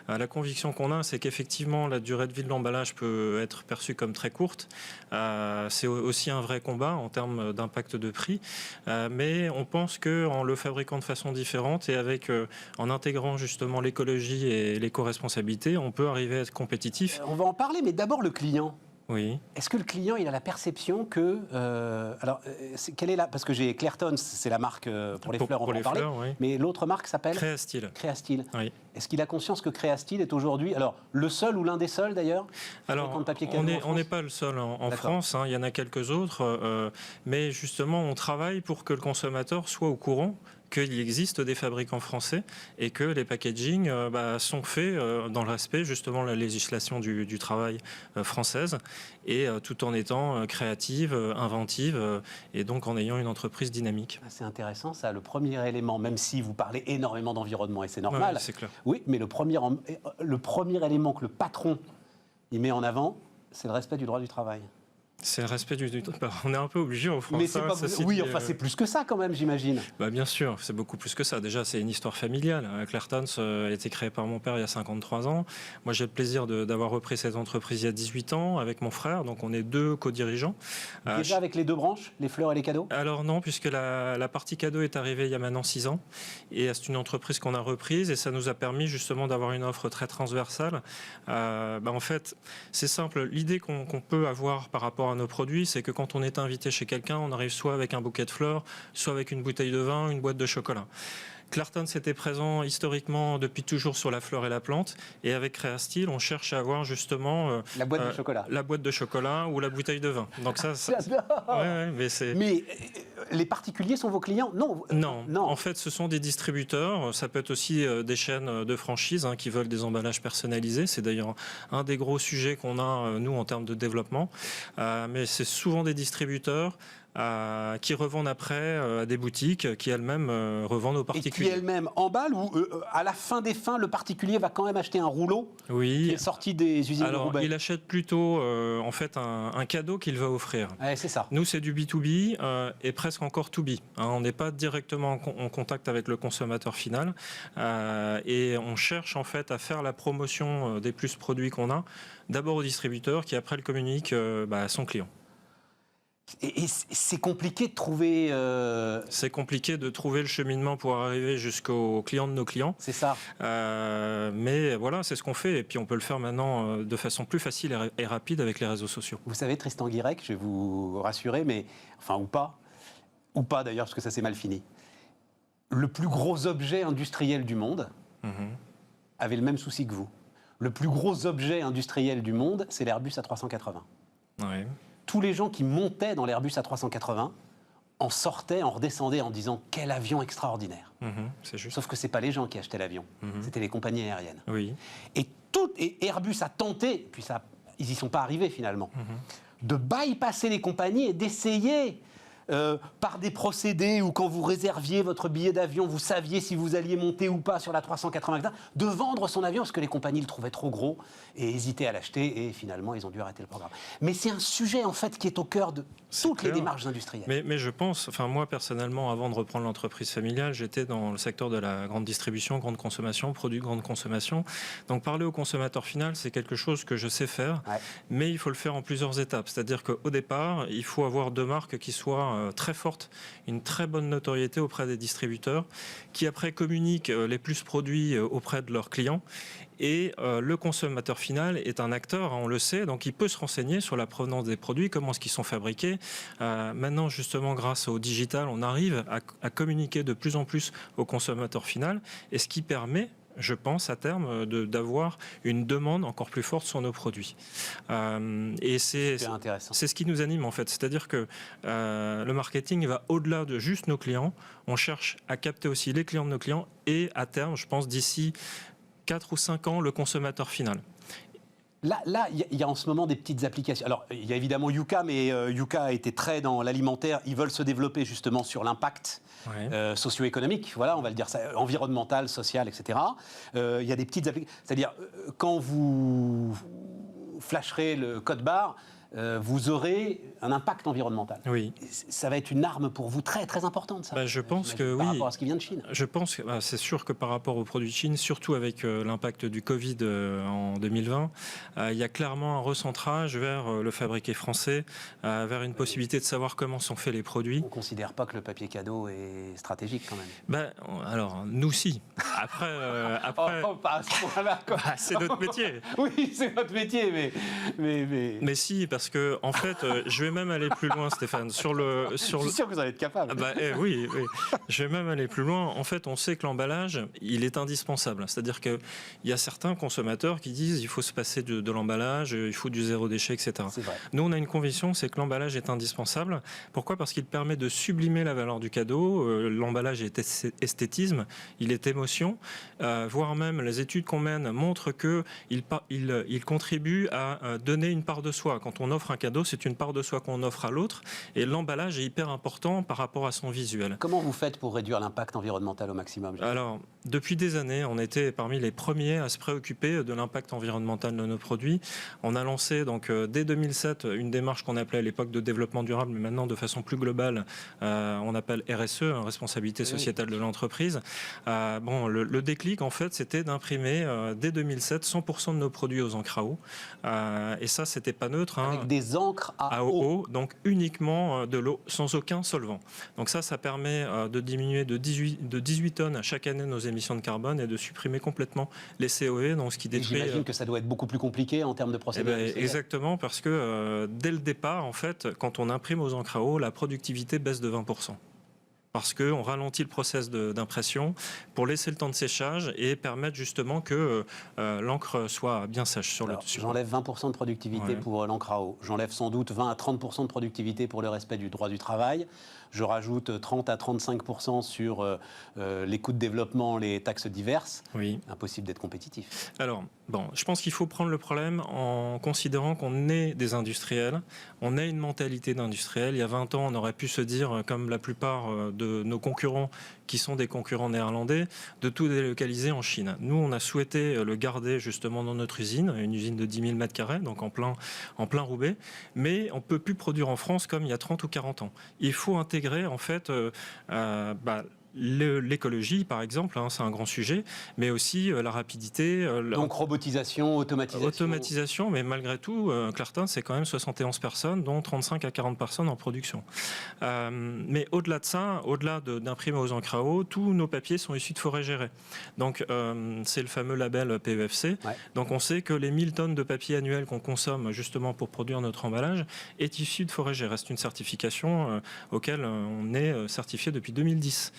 la conviction qu'on a, c'est qu'effectivement la durée de vie de l'emballage peut être perçue comme très courte. C'est aussi un vrai combat en termes d'impact de prix. Mais on pense qu'en le fabriquant de façon différente et en intégrant justement l'écologie et l'éco-responsabilité, on peut arriver à être compétitif. On va en parler, mais d'abord le client. Oui. Est-ce que le client il a la perception que quelle est parce que j'ai Clairton, c'est la marque pour les fleurs, on va en parler, oui. Mais l'autre marque s'appelle Créastyle. Créastyle. Oui. Est-ce qu'il a conscience que Créastyle est aujourd'hui le seul ou l'un des seuls d'ailleurs? Alors on n'est pas le seul en France, hein, il y en a quelques autres, mais justement on travaille pour que le consommateur soit au courant qu'il existe des fabricants français et que les packaging sont faits dans le respect justement de la législation du travail française et tout en étant créative, inventive et donc en ayant une entreprise dynamique. C'est intéressant ça, le premier élément, même si vous parlez énormément d'environnement et c'est normal. Ouais, c'est clair. Oui, mais le premier élément que le patron il met en avant, c'est le respect du droit du travail. C'est le respect on est un peu obligé en France. Mais c'est pas... Oui, enfin c'est plus que ça quand même, j'imagine. Bien sûr, c'est beaucoup plus que ça. Déjà, c'est une histoire familiale. Clairton a été créé par mon père il y a 53 ans. Moi, j'ai le plaisir d'avoir repris cette entreprise il y a 18 ans avec mon frère. Donc, on est 2 co-dirigeants. Déjà avec les 2 branches, les fleurs et les cadeaux? Alors non, puisque la partie cadeau est arrivée il y a maintenant 6 ans. Et c'est une entreprise qu'on a reprise et ça nous a permis justement d'avoir une offre très transversale. En fait, c'est simple. L'idée qu'on peut avoir par rapport à nos produits, c'est que quand on est invité chez quelqu'un, on arrive soit avec un bouquet de fleurs, soit avec une bouteille de vin, une boîte de chocolat. Clairton c'était présent historiquement depuis toujours sur la fleur et la plante, et avec Créastyle, on cherche à avoir justement la boîte de chocolat, la boîte de chocolat ou la bouteille de vin. Donc ça, mais les particuliers sont vos clients? Non. En fait, ce sont des distributeurs. Ça peut être aussi des chaînes de franchise qui veulent des emballages personnalisés. C'est d'ailleurs un des gros sujets qu'on a nous en termes de développement. Mais c'est souvent des distributeurs qui revendent après à des boutiques qui elles-mêmes revendent aux particuliers. Et qui elles-mêmes emballent ou à la fin des fins, le particulier va quand même acheter un rouleau qui est sorti des usines de Roubaix? Il achète plutôt en fait un cadeau qu'il va offrir. Ouais, c'est ça. Nous, c'est du B2B et presque encore 2B. On n'est pas directement en contact avec le consommateur final et on cherche en fait à faire la promotion des plus produits qu'on a, d'abord au distributeur qui après le communique à son client. Et c'est compliqué de trouver... C'est compliqué de trouver le cheminement pour arriver jusqu'aux clients de nos clients. C'est ça. Mais voilà, c'est ce qu'on fait. Et puis on peut le faire maintenant de façon plus facile et rapide avec les réseaux sociaux. Vous savez, Tristan Guirec, je vais vous rassurer, mais enfin ou pas d'ailleurs, parce que ça s'est mal fini. Le plus gros objet industriel du monde avait le même souci que vous. Le plus gros objet industriel du monde, c'est l'Airbus A380. Ouais. Tous les gens qui montaient dans l'Airbus A380 en sortaient, en redescendaient en disant « quel avion extraordinaire ». C'est juste. Sauf que ce n'est pas les gens qui achetaient l'avion, c'était les compagnies aériennes. Oui. Et Airbus a tenté, puis ils n'y sont pas arrivés finalement, de bypasser les compagnies et d'essayer par des procédés où quand vous réserviez votre billet d'avion, vous saviez si vous alliez monter ou pas sur la 380, de vendre son avion parce que les compagnies le trouvaient trop gros et hésitaient à l'acheter et finalement ils ont dû arrêter le programme. Mais c'est un sujet en fait qui est au cœur de toutes les démarches industrielles. Mais je pense, moi personnellement, avant de reprendre l'entreprise familiale, j'étais dans le secteur de la grande distribution, grande consommation, produits de grande consommation. Donc parler au consommateur final, c'est quelque chose que je sais faire, mais il faut le faire en plusieurs étapes. C'est-à-dire qu'au départ, il faut avoir 2 marques qui soient très fortes, une très bonne notoriété auprès des distributeurs, qui après communiquent les plus produits auprès de leurs clients. Et le consommateur final est un acteur, on le sait, donc il peut se renseigner sur la provenance des produits, comment est-ce qu'ils sont fabriqués. Maintenant, justement, grâce au digital, on arrive à communiquer de plus en plus au consommateur final, et ce qui permet, je pense, à terme, d'avoir une demande encore plus forte sur nos produits. Et c'est ce qui nous anime, en fait. C'est-à-dire que le marketing va au-delà de juste nos clients. On cherche à capter aussi les clients de nos clients et, à terme, je pense, d'ici 4 ou 5 ans, le consommateur final. Là, il y a en ce moment des petites applications. Alors, il y a évidemment Yuka, mais Yuka a été très dans l'alimentaire. Ils veulent se développer justement sur l'impact socio-économique, voilà, on va le dire ça, environnemental, social, etc. Il y a des petites applications. C'est-à-dire, quand vous flasherez le code barre, vous aurez un impact environnemental. Oui. Ça va être une arme pour vous très, très importante, ça. Je pense que par oui. rapport à ce qui vient de Chine. Je pense que c'est sûr que par rapport aux produits de Chine, surtout avec l'impact du Covid en 2020, il y a clairement un recentrage vers le fabriqué français, vers une possibilité de savoir comment sont faits les produits. On ne considère pas que le papier cadeau est stratégique quand même. Alors, nous si. Après, pas à ce point-là, quoi. c'est notre métier. Oui, c'est votre métier, Mais si, parce que en fait, je vais même aller plus loin, Stéphane. Je suis sûr que vous allez être capable. Oui. Je vais même aller plus loin. En fait, on sait que l'emballage, il est indispensable. C'est-à-dire qu'il y a certains consommateurs qui disent il faut se passer de l'emballage, il faut du zéro déchet, etc. C'est vrai. Nous, on a une conviction, c'est que l'emballage est indispensable. Pourquoi ? Parce qu'il permet de sublimer la valeur du cadeau. L'emballage est esthétisme, il est émotion, voire même les études qu'on mène montrent qu'il contribue à donner une part de soi. Quand on offre un cadeau, c'est une part de soi qu'on offre à l'autre. Et l'emballage est hyper important par rapport à son visuel. Comment vous faites pour réduire l'impact environnemental au maximum ? Alors, depuis des années, on était parmi les premiers à se préoccuper de l'impact environnemental de nos produits. On a lancé donc dès 2007 une démarche qu'on appelait à l'époque de développement durable, mais maintenant de façon plus globale, on appelle RSE, responsabilité sociétale de l'entreprise. Le déclic, en fait, c'était d'imprimer dès 2007 100% de nos produits aux encres à eau. Et ça, c'était pas neutre. Avec des encres à eau. Donc uniquement de l'eau, sans aucun solvant. Donc ça permet de diminuer de 18 tonnes chaque année nos émissions de carbone et de supprimer complètement les COE, donc ce qui détruit... J'imagine que ça doit être beaucoup plus compliqué en termes de procédure. Exactement, parce que dès le départ, en fait, quand on imprime aux encres à eau, la productivité baisse de 20%. Parce qu'on ralentit le process d'impression pour laisser le temps de séchage et permettre justement que l'encre soit bien sèche sur le dessus. J'enlève 20% de productivité pour l'encre à eau. J'enlève sans doute 20 à 30% de productivité pour le respect du droit du travail. Je rajoute 30 à 35% sur les coûts de développement, les taxes diverses. Oui. Impossible d'être compétitif. Alors, je pense qu'il faut prendre le problème en considérant qu'on est des industriels, on a une mentalité d'industriel. Il y a 20 ans, on aurait pu se dire, comme la plupart de nos concurrents, qui sont des concurrents néerlandais, de tout délocaliser en Chine. Nous, on a souhaité le garder justement dans notre usine, une usine de 10 000 m², donc en plein Roubaix, mais on ne peut plus produire en France comme il y a 30 ou 40 ans. Il faut intégrer en fait l'écologie, par exemple, c'est un grand sujet, mais aussi la rapidité. Donc robotisation, automatisation. Automatisation, mais malgré tout, Clartin, c'est quand même 71 personnes, dont 35 à 40 personnes en production. Mais au-delà de ça, au-delà d'imprimer aux encres à eau, tous nos papiers sont issus de forêts gérées. Donc c'est le fameux label PEFC. Ouais. Donc on sait que les 1000 tonnes de papier annuel qu'on consomme justement pour produire notre emballage est issu de forêts gérées. C'est une certification auquel on est certifié depuis 2010.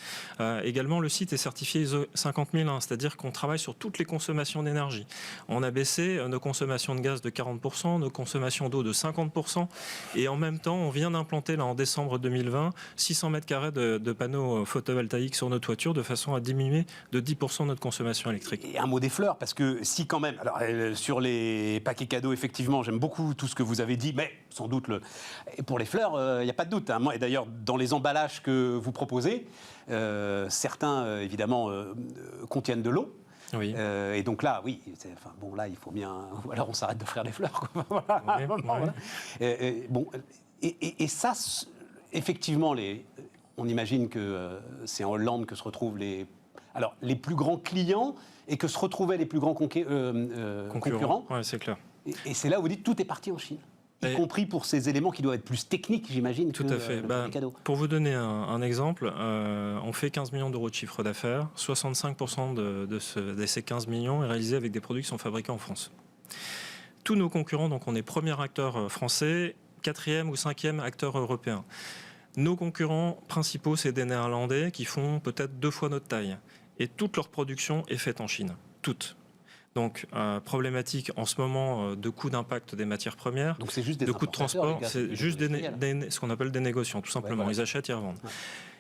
Également, le site est certifié ISO 50001, c'est-à-dire qu'on travaille sur toutes les consommations d'énergie. On a baissé nos consommations de gaz de 40%, nos consommations d'eau de 50%, et en même temps, on vient d'implanter là en décembre 2020 600 m² de panneaux photovoltaïques sur nos toitures de façon à diminuer de 10% notre consommation électrique. Et un mot des fleurs, parce que si quand même, alors sur les paquets cadeaux, effectivement, j'aime beaucoup tout ce que vous avez dit, mais sans doute pour les fleurs, il n'y a pas de doute. Moi, et d'ailleurs, dans les emballages que vous proposez, certains, évidemment, contiennent de l'eau. Oui. Et donc là, oui, là, il faut bien... Alors, on s'arrête d'offrir des fleurs. Voilà. Et ça, effectivement, on imagine que c'est en Hollande que se retrouvent les plus grands clients et que se retrouvaient les plus grands concurrents. Oui, c'est clair. Et c'est là où vous dites tout est parti en Chine. Y compris pour ces éléments qui doivent être plus techniques, j'imagine, tout à fait. Les cadeaux. Pour vous donner un exemple, on fait 15 millions d'euros de chiffre d'affaires. 65% de ces 15 millions est réalisé avec des produits qui sont fabriqués en France. Tous nos concurrents, donc on est premier acteur français, 4e ou 5e acteur européen. Nos concurrents principaux, c'est des Néerlandais qui font peut-être 2 fois notre taille. Et toute leur production est faite en Chine. Toute. Donc, problématique en ce moment de coût d'impact des matières premières, donc c'est juste des de coûts de transport, c'est juste ce qu'on appelle des négociants, tout simplement. Ouais, voilà. Ils achètent, ils revendent. Ouais.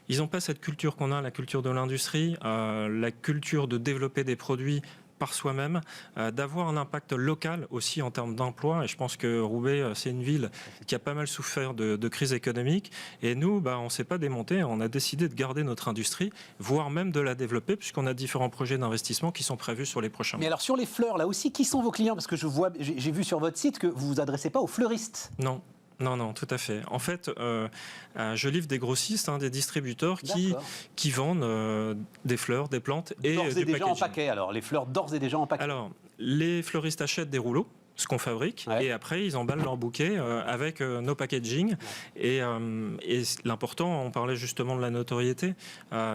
Ils n'ont pas cette culture qu'on a, la culture de l'industrie, la culture de développer des produits par soi-même, d'avoir un impact local aussi en termes d'emploi. Et je pense que Roubaix, c'est une ville qui a pas mal souffert de crise économique. Et nous, on ne s'est pas démonté. On a décidé de garder notre industrie, voire même de la développer, puisqu'on a différents projets d'investissement qui sont prévus sur les prochains mois. Mais alors sur les fleurs, là aussi, qui sont vos clients? Parce que j'ai vu sur votre site que vous vous adressez pas aux fleuristes. Non. Non, tout à fait. En fait, je livre des grossistes, des distributeurs qui vendent des fleurs, des plantes et d'ores et du déjà en packaging. paquet, alors les fleurs d'ores et déjà en paquet. Alors, les fleuristes achètent des rouleaux, ce qu'on fabrique, et après ils emballent leur bouquet avec nos packaging. Et l'important, on parlait justement de la notoriété,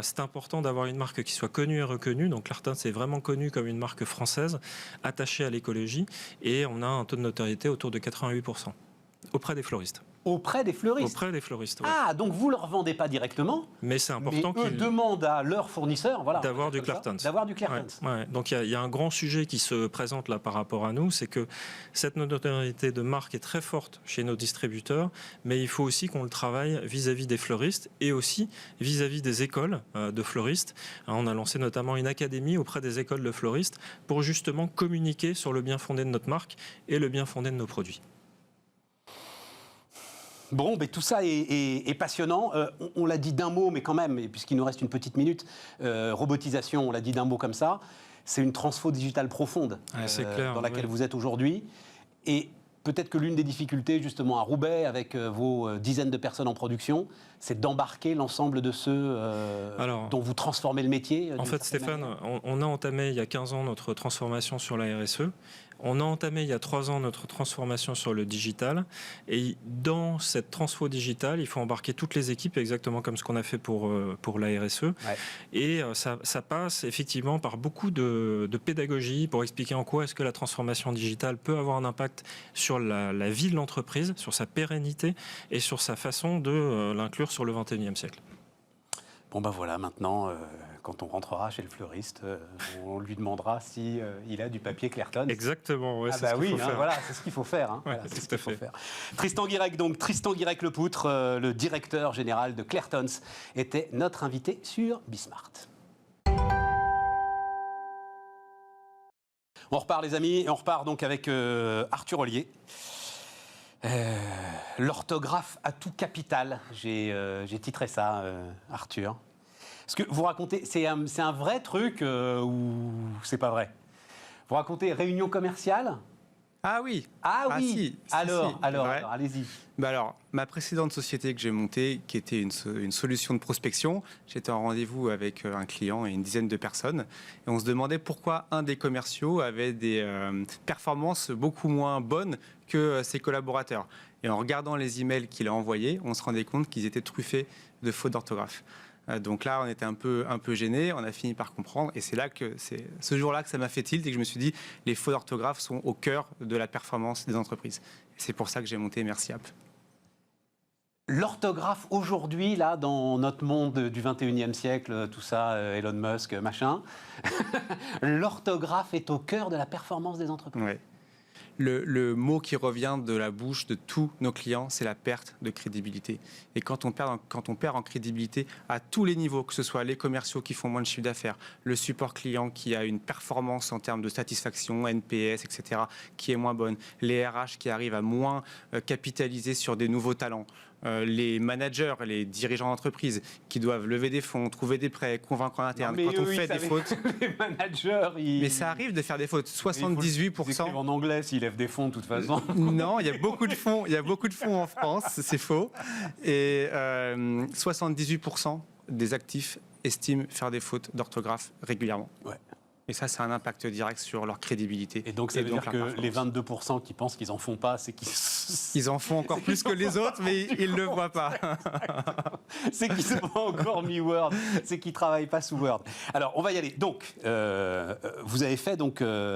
c'est important d'avoir une marque qui soit connue et reconnue. Donc Clartins c'est vraiment connu comme une marque française, attachée à l'écologie, et on a un taux de notoriété autour de 88%. Auprès des fleuristes. Auprès des fleuristes. Auprès des fleuristes, oui. Ah, donc vous ne leur vendez pas directement, mais c'est important qu'ils demandent à leurs fournisseurs d'avoir du Clartins. D'avoir du Clartins. Ouais. Donc il y a un grand sujet qui se présente là par rapport à nous, c'est que cette notoriété de marque est très forte chez nos distributeurs, mais il faut aussi qu'on le travaille vis-à-vis des fleuristes et aussi vis-à-vis des écoles de fleuristes. On a lancé notamment une académie auprès des écoles de fleuristes pour justement communiquer sur le bien fondé de notre marque et le bien fondé de nos produits. Bon, mais tout ça est passionnant. On l'a dit d'un mot, mais quand même, puisqu'il nous reste une petite minute, robotisation, on l'a dit d'un mot comme ça, c'est une transfo digitale profonde clair, dans laquelle vous êtes aujourd'hui. Et peut-être que l'une des difficultés, justement, à Roubaix, avec vos dizaines de personnes en production, c'est d'embarquer l'ensemble de ceux dont vous transformez le métier. En fait, Stéphane, on a entamé il y a 15 ans notre transformation sur la RSE. On a entamé il y a 3 ans notre transformation sur le digital. Et dans cette transfo digitale, il faut embarquer toutes les équipes, exactement comme ce qu'on a fait pour la RSE. Ouais. Et ça passe effectivement par beaucoup de pédagogie pour expliquer en quoi est-ce que la transformation digitale peut avoir un impact sur la vie de l'entreprise, sur sa pérennité et sur sa façon de l'inclure sur le XXIe siècle. Bon ben voilà, maintenant, quand on rentrera chez le fleuriste, on lui demandera si il a du papier Clartins. Exactement, ouais, c'est ce qu'il faut faire. Voilà, c'est ce qu'il faut faire. Ouais, voilà, c'est ce qu'il faut faire. Tristan Guirec, donc Tristan Guirec-Lepoutre, le directeur général de Clartins, était notre invité sur Bismart. On repart les amis, et on repart donc avec Arthur Ollier. L'orthographe à tout capital, j'ai titré ça, Arthur. Parce que vous racontez, c'est un vrai truc ou c'est pas vrai? Vous racontez réunion commerciale? Ah oui. Si. Alors, allez-y. Alors, ma précédente société que j'ai montée, qui était une solution de prospection, j'étais en rendez-vous avec un client et une dizaine de personnes, et on se demandait pourquoi un des commerciaux avait des performances beaucoup moins bonnes que ses collaborateurs. Et en regardant les emails qu'il a envoyés, on se rendait compte qu'ils étaient truffés de fautes d'orthographe. Donc là, on était un peu gênés, on a fini par comprendre, et c'est ce jour-là que ça m'a fait tilt et que je me suis dit, les fautes d'orthographe sont au cœur de la performance des entreprises. Et c'est pour ça que j'ai monté Merciap. L'orthographe aujourd'hui, là, dans notre monde du 21e siècle, tout ça, Elon Musk, machin, l'orthographe est au cœur de la performance des entreprises. Ouais. Le mot qui revient de la bouche de tous nos clients, c'est la perte de crédibilité. Et quand on perd en crédibilité à tous les niveaux, que ce soit les commerciaux qui font moins de chiffre d'affaires, le support client qui a une performance en termes de satisfaction, NPS, etc., qui est moins bonne, les RH qui arrivent à moins capitaliser sur des nouveaux talents, les managers, les dirigeants d'entreprise qui doivent lever des fonds, trouver des prêts, convaincre en interne. Quand on fait des fautes, les managers, mais ça arrive de faire des fautes. 78%. En anglais, s'ils lèvent des fonds, de toute façon. Non, il y a beaucoup de fonds. Il y a beaucoup de fonds en France, c'est faux. Et 78% des actifs estiment faire des fautes d'orthographe régulièrement. Ouais. Et ça, c'est un impact direct sur leur crédibilité. Et donc, ça veut dire que les 22% qui pensent qu'ils n'en font pas, c'est qu'ils... Ils en font encore plus que les autres, mais ils ne le voient pas. C'est qu'ils n'ont pas encore mis Word, c'est qu'ils ne travaillent pas sous Word. Alors, on va y aller. Donc, vous avez fait,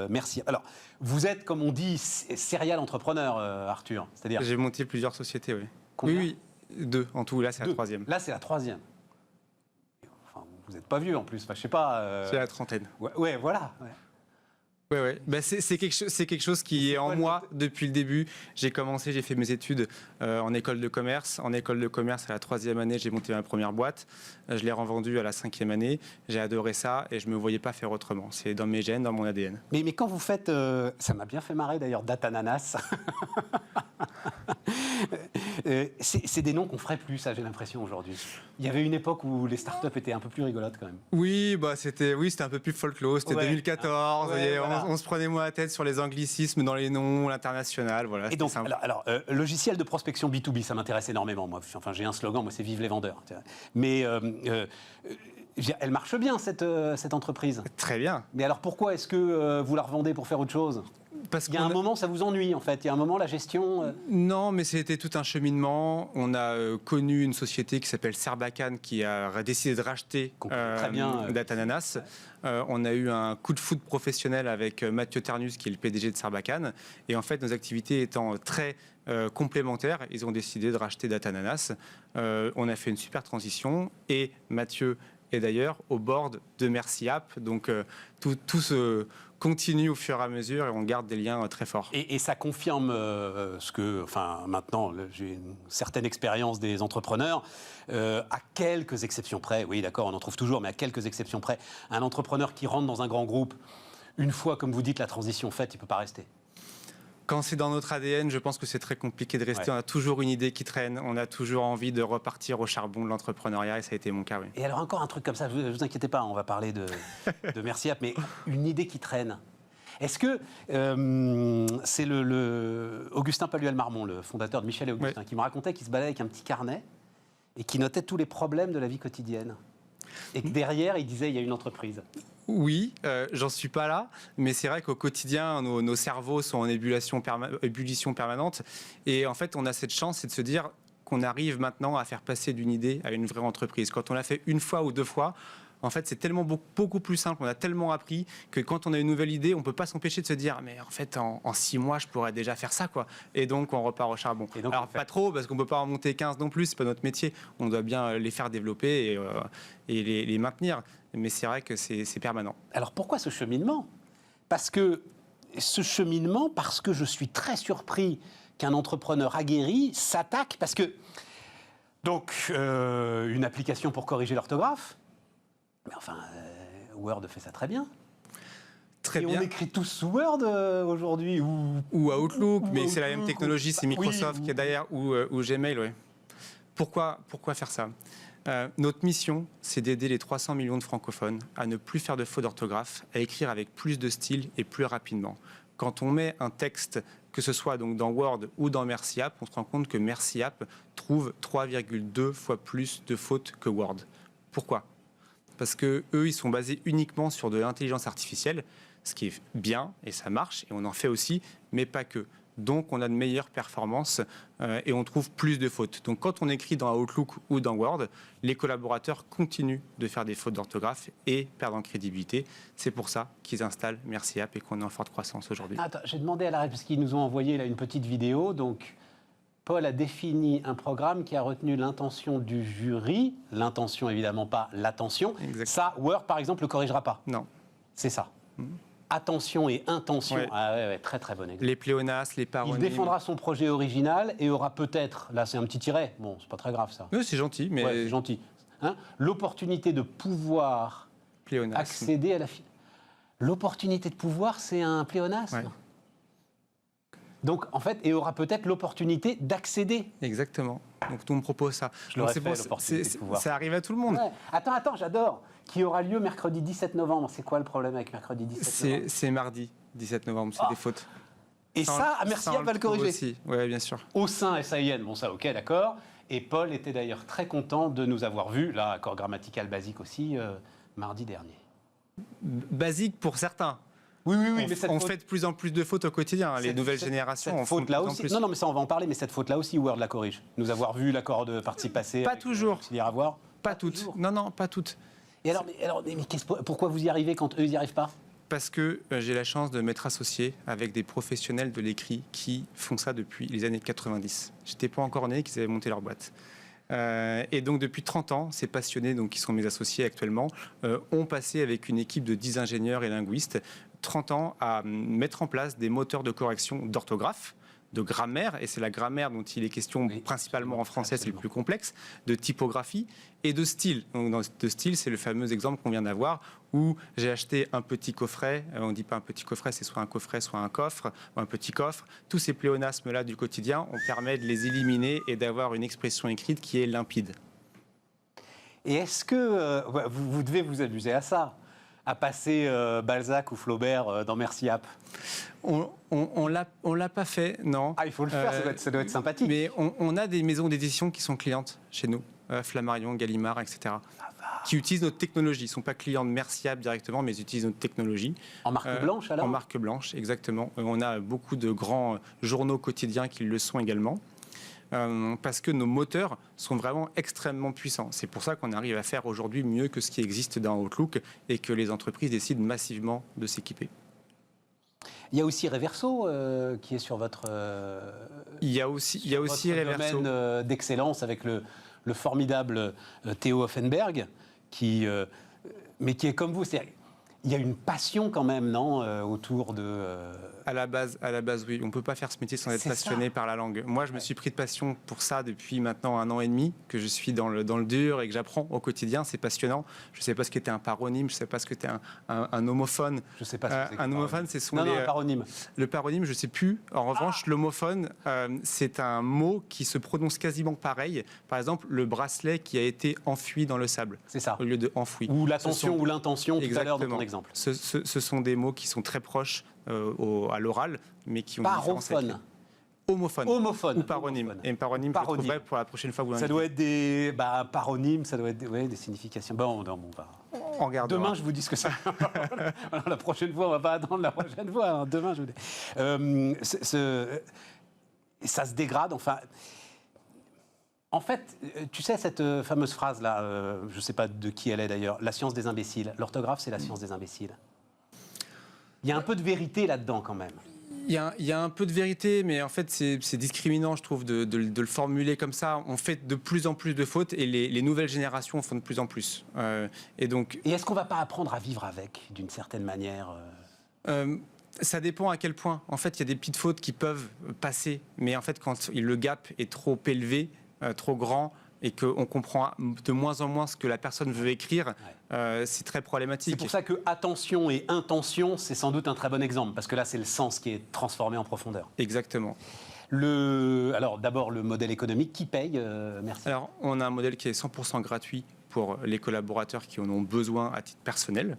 merci. Alors, vous êtes, comme on dit, serial entrepreneur, Arthur. C'est-à-dire... J'ai monté plusieurs sociétés, oui. Combien? Oui, 2 en tout. Là, c'est la 3e. Là, c'est la 3e. Vous n'êtes pas vieux en plus, enfin, je sais pas. C'est la 30aine. Ouais, voilà. Ouais. Ouais. Bah, c'est quelque chose qui est en moi depuis le début. J'ai fait mes études en école de commerce. En école de commerce, à la 3e année, j'ai monté ma première boîte. Je l'ai revendue à la 5e année. J'ai adoré ça et je ne me voyais pas faire autrement. C'est dans mes gènes, dans mon ADN. Mais quand vous faites, ça m'a bien fait marrer d'ailleurs, Datananas. C'est des noms qu'on ferait plus, ça, j'ai l'impression, aujourd'hui. Il y avait une époque où les startups étaient un peu plus rigolotes quand même. Oui, c'était un peu plus folklore. C'était 2014. Voilà. On se prenait moins la tête sur les anglicismes dans les noms, l'international. Voilà, et donc, logiciel de prospection B2B, ça m'intéresse énormément. Moi, enfin, j'ai un slogan, moi, c'est Vive les vendeurs. Mais elle marche bien, cette entreprise. Très bien. Mais alors, pourquoi est-ce que vous la revendez pour faire autre chose ? Parce qu'il y a un moment, ça vous ennuie, en fait. Il y a un moment, la gestion... Non, mais c'était tout un cheminement. On a connu une société qui s'appelle Serbacane qui a décidé de racheter Datananas. On a eu un coup de foot professionnel avec Mathieu Ternus, qui est le PDG de Serbacane. Et en fait, nos activités étant très complémentaires, ils ont décidé de racheter Datananas. On a fait une super transition. Et Mathieu est d'ailleurs au board de Merci App. Donc, tout se continue au fur et à mesure et on garde des liens très forts. Et ça confirme ce que, enfin maintenant, j'ai une certaine expérience des entrepreneurs, à quelques exceptions près, oui d'accord, on en trouve toujours, mais à quelques exceptions près, un entrepreneur qui rentre dans un grand groupe, une fois, comme vous dites, la transition faite, il ne peut pas rester. Quand c'est dans notre ADN, je pense que c'est très compliqué de rester. Ouais. On a toujours une idée qui traîne, on a toujours envie de repartir au charbon de l'entrepreneuriat et ça a été mon cas. Oui. Et alors encore un truc comme ça, ne vous inquiétez pas, on va parler de Merci App, mais une idée qui traîne. Est-ce que c'est le Augustin Paluel-Marmont, le fondateur de Michel et Augustin, qui me racontait qu'il se baladait avec un petit carnet et qui notait tous les problèmes de la vie quotidienne et que derrière, il disait il y a une entreprise. Oui, j'en suis pas là, mais c'est vrai qu'au quotidien, nos cerveaux sont en ébullition permanente. Et en fait, on a cette chance, c'est de se dire qu'on arrive maintenant à faire passer d'une idée à une vraie entreprise. Quand on l'a fait une fois ou deux fois, en fait, c'est tellement beaucoup plus simple, on a tellement appris que quand on a une nouvelle idée, on ne peut pas s'empêcher de se dire mais en fait, en 6 mois, je pourrais déjà faire ça, quoi. Et donc, on repart au charbon. Alors, pas trop, parce qu'on ne peut pas en monter 15 non plus, ce n'est pas notre métier. On doit bien les faire développer et les maintenir. Mais c'est vrai que c'est permanent. Alors, pourquoi ce cheminement ? Parce que je suis très surpris qu'un entrepreneur aguerri s'attaque, parce que, donc, une application pour corriger l'orthographe, mais enfin, Word fait ça très bien. Très et bien. On écrit tous sous Word aujourd'hui ou Outlook, mais c'est la même technologie, c'est Microsoft qui est derrière, ou Gmail, oui. Pourquoi faire ça ? Notre mission, c'est d'aider les 300 millions de francophones à ne plus faire de fautes d'orthographe, à écrire avec plus de style et plus rapidement. Quand on met un texte, que ce soit donc dans Word ou dans Merci App, on se rend compte que Merci App trouve 3,2 fois plus de fautes que Word. Pourquoi ? Parce qu'eux, ils sont basés uniquement sur de l'intelligence artificielle, ce qui est bien, et ça marche, et on en fait aussi, mais pas que. Donc, on a de meilleures performances et on trouve plus de fautes. Donc, quand on écrit dans Outlook ou dans Word, les collaborateurs continuent de faire des fautes d'orthographe et perdent en crédibilité. C'est pour ça qu'ils installent Merci App et qu'on est en forte croissance aujourd'hui. Attends, j'ai demandé à la parce qu'ils nous ont envoyé là, une petite vidéo, donc... Paul a défini un programme qui a retenu l'intention du jury, l'intention évidemment pas l'attention. Exactement. Ça, Word par exemple, ne le corrigera pas. Non. C'est ça. Attention et intention. Ouais. Ah ouais, très très bon exemple. Les pléonasmes, les paronymes. Il défendra son projet original et aura peut-être, là c'est un petit tiret, bon c'est pas très grave ça. Oui, c'est gentil, mais... Ouais, c'est gentil. Hein, l'opportunité de pouvoir accéder à la... L'opportunité de pouvoir, c'est un pléonasme. Ouais. Donc, en fait, et aura peut-être l'opportunité d'accéder. Exactement. Donc, nous, on propose ça. Je l'aurais fait, l'opportunité de pouvoir. Ça arrive à tout le monde. Ouais. Attends, j'adore. Qui aura lieu mercredi 17 novembre. C'est quoi le problème avec mercredi 17 novembre ? C'est mardi 17 novembre, c'est des fautes. Et ça, Merci App va le corriger. Oui, bien sûr. Au sein SAIN, bon ça, ok, d'accord. Et Paul était d'ailleurs très content de nous avoir vus, là, accord grammatical basique aussi, mardi dernier. Basique pour certains. Oui, mais on fait de plus en plus de fautes au quotidien. Les nouvelles générations cette faute-là aussi. Non, mais ça, on va en parler, mais cette faute-là aussi, Word la corrige. Nous avoir vu l'accord de participe passé. Pas toujours. Pas toutes. Toujours. Non, pas toutes. Et alors pourquoi vous y arrivez quand eux, ils n'y arrivent pas ? Parce que j'ai la chance de m'être associé avec des professionnels de l'écrit qui font ça depuis les années 90. J'étais pas encore né qu'ils avaient monté leur boîte. Et donc depuis 30 ans, ces passionnés, donc, qui sont mes associés actuellement, ont passé avec une équipe de 10 ingénieurs et linguistes 30 ans à mettre en place des moteurs de correction d'orthographe, de grammaire, et c'est la grammaire dont il est question principalement en français, c'est le plus complexe, de typographie et de style. Donc, de style, c'est le fameux exemple qu'on vient d'avoir où j'ai acheté un petit coffret, on ne dit pas un petit coffret, c'est soit un coffret, soit un coffre, ou un petit coffre. Tous ces pléonasmes-là du quotidien, on permet de les éliminer et d'avoir une expression écrite qui est limpide. Et est-ce que vous devez vous amuser à ça, à passer Balzac ou Flaubert dans Merci App? On l'a pas fait, non. Ah, il faut le faire, ça doit être sympathique. Mais on a des maisons d'édition qui sont clientes chez nous, Flammarion, Gallimard, etc., qui utilisent notre technologie. Ils ne sont pas clients de Merci App directement, mais ils utilisent notre technologie. En marque blanche, alors? En marque blanche, exactement. On a beaucoup de grands journaux quotidiens qui le sont également. Parce que nos moteurs sont vraiment extrêmement puissants. C'est pour ça qu'on arrive à faire aujourd'hui mieux que ce qui existe dans Outlook et que les entreprises décident massivement de s'équiper. Il y a aussi Reverso qui est sur votre il y a aussi Reverso, domaine d'excellence avec le formidable Théo Offenberg mais qui est comme vous. Il y a une passion quand même, non, autour de... À la base, oui. On ne peut pas faire ce métier sans être passionné par la langue. Moi, je me suis pris de passion pour ça depuis maintenant 1 an et demi, que je suis dans le dur et que j'apprends au quotidien. C'est passionnant. Je ne sais pas ce qu'était un paronyme, je ne sais pas ce qu'était un homophone. Je ne sais pas ce que c'est. Un homophone, c'est son... Non, un paronyme. Le paronyme, je ne sais plus. En revanche, l'homophone, c'est un mot qui se prononce quasiment pareil. Par exemple, le bracelet qui a été enfui dans le sable. C'est ça. Au lieu de enfoui. Ou l'attention ou l'intention tout à l'heure dans ton exemple. Ce sont des mots qui sont très proches à l'oral, mais qui ont une différence. Homophone. Ou paronyme. Homophone. Et un paronyme, je le trouverai pour la prochaine fois. Ça doit être des paronymes, ça doit être des significations. Bon, on va... On regardera. Demain, je vous dis ce que c'est. La prochaine fois, on ne va pas attendre la prochaine fois. Hein. Demain, je vous dis. Ça se dégrade, enfin... En fait, tu sais, cette fameuse phrase-là, je ne sais pas de qui elle est d'ailleurs, la science des imbéciles. L'orthographe, c'est la science des imbéciles. Il y a un peu de vérité là-dedans, quand même. Il y a un peu de vérité, mais en fait, c'est discriminant, je trouve, de le formuler comme ça. On fait de plus en plus de fautes et les nouvelles générations en font de plus en plus. Et est-ce qu'on ne va pas apprendre à vivre avec, d'une certaine manière Ça dépend à quel point. En fait, il y a des petites fautes qui peuvent passer, mais en fait, quand le gap est trop élevé, trop grand, et qu'on comprend de moins en moins ce que la personne veut écrire, c'est très problématique. C'est pour ça que attention et intention, c'est sans doute un très bon exemple, parce que là, c'est le sens qui est transformé en profondeur. Exactement. Alors, d'abord, le modèle économique, qui paye Merci. Alors, on a un modèle qui est 100% gratuit pour les collaborateurs qui en ont besoin à titre personnel.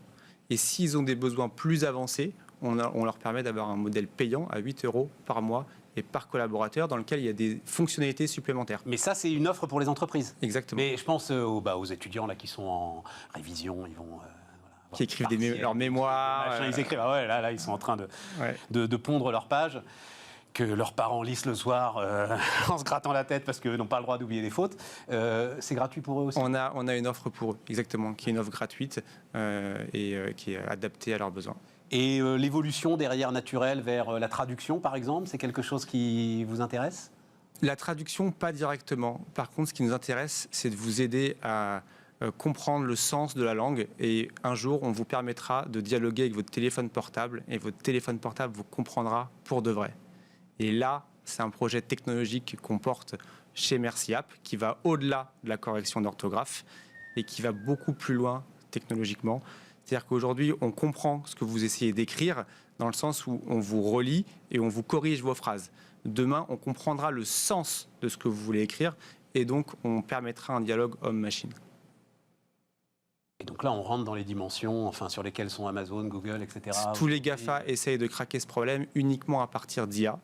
Et s'ils ont des besoins plus avancés, on leur permet d'avoir un modèle payant à 8 € par mois et par collaborateur, dans lequel il y a des fonctionnalités supplémentaires. Mais ça, c'est une offre pour les entreprises. Exactement. Mais je pense aux étudiants là, qui sont en révision, ils vont... qui écrivent leurs mémoires. Ils écrivent, là, ils sont en train de pondre leurs pages, que leurs parents lisent le soir en se grattant la tête parce qu'ils n'ont pas le droit d'oublier des fautes. C'est gratuit pour eux aussi. On a une offre pour eux, exactement, qui est une offre gratuite et qui est adaptée à leurs besoins. Et l'évolution derrière naturelle vers la traduction, par exemple, c'est quelque chose qui vous intéresse ? La traduction, pas directement. Par contre, ce qui nous intéresse, c'est de vous aider à comprendre le sens de la langue. Et un jour, on vous permettra de dialoguer avec votre téléphone portable. Et votre téléphone portable vous comprendra pour de vrai. Et là, c'est un projet technologique qu'on porte chez Merci App, qui va au-delà de la correction d'orthographe et qui va beaucoup plus loin technologiquement. C'est-à-dire qu'aujourd'hui, on comprend ce que vous essayez d'écrire dans le sens où on vous relit et on vous corrige vos phrases. Demain, on comprendra le sens de ce que vous voulez écrire et donc on permettra un dialogue homme-machine. Et donc là, on rentre dans les dimensions sur lesquelles sont Amazon, Google, etc. Tous les GAFA essayent de craquer ce problème uniquement à partir d'IA.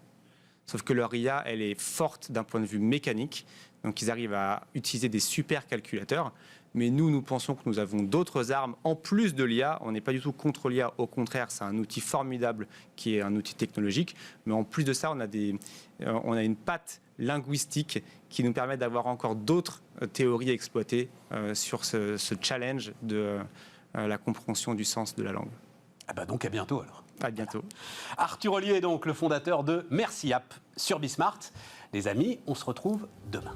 Sauf que leur IA, elle est forte d'un point de vue mécanique. Donc ils arrivent à utiliser des supercalculateurs. Mais nous pensons que nous avons d'autres armes en plus de l'IA. On n'est pas du tout contre l'IA. Au contraire, c'est un outil formidable qui est un outil technologique. Mais en plus de ça, on a une patte linguistique qui nous permet d'avoir encore d'autres théories à exploiter sur ce challenge de la compréhension du sens de la langue. Donc à bientôt alors. À bientôt. Arthur Ollier est donc le fondateur de Merci App sur Bismart. Les amis, on se retrouve demain.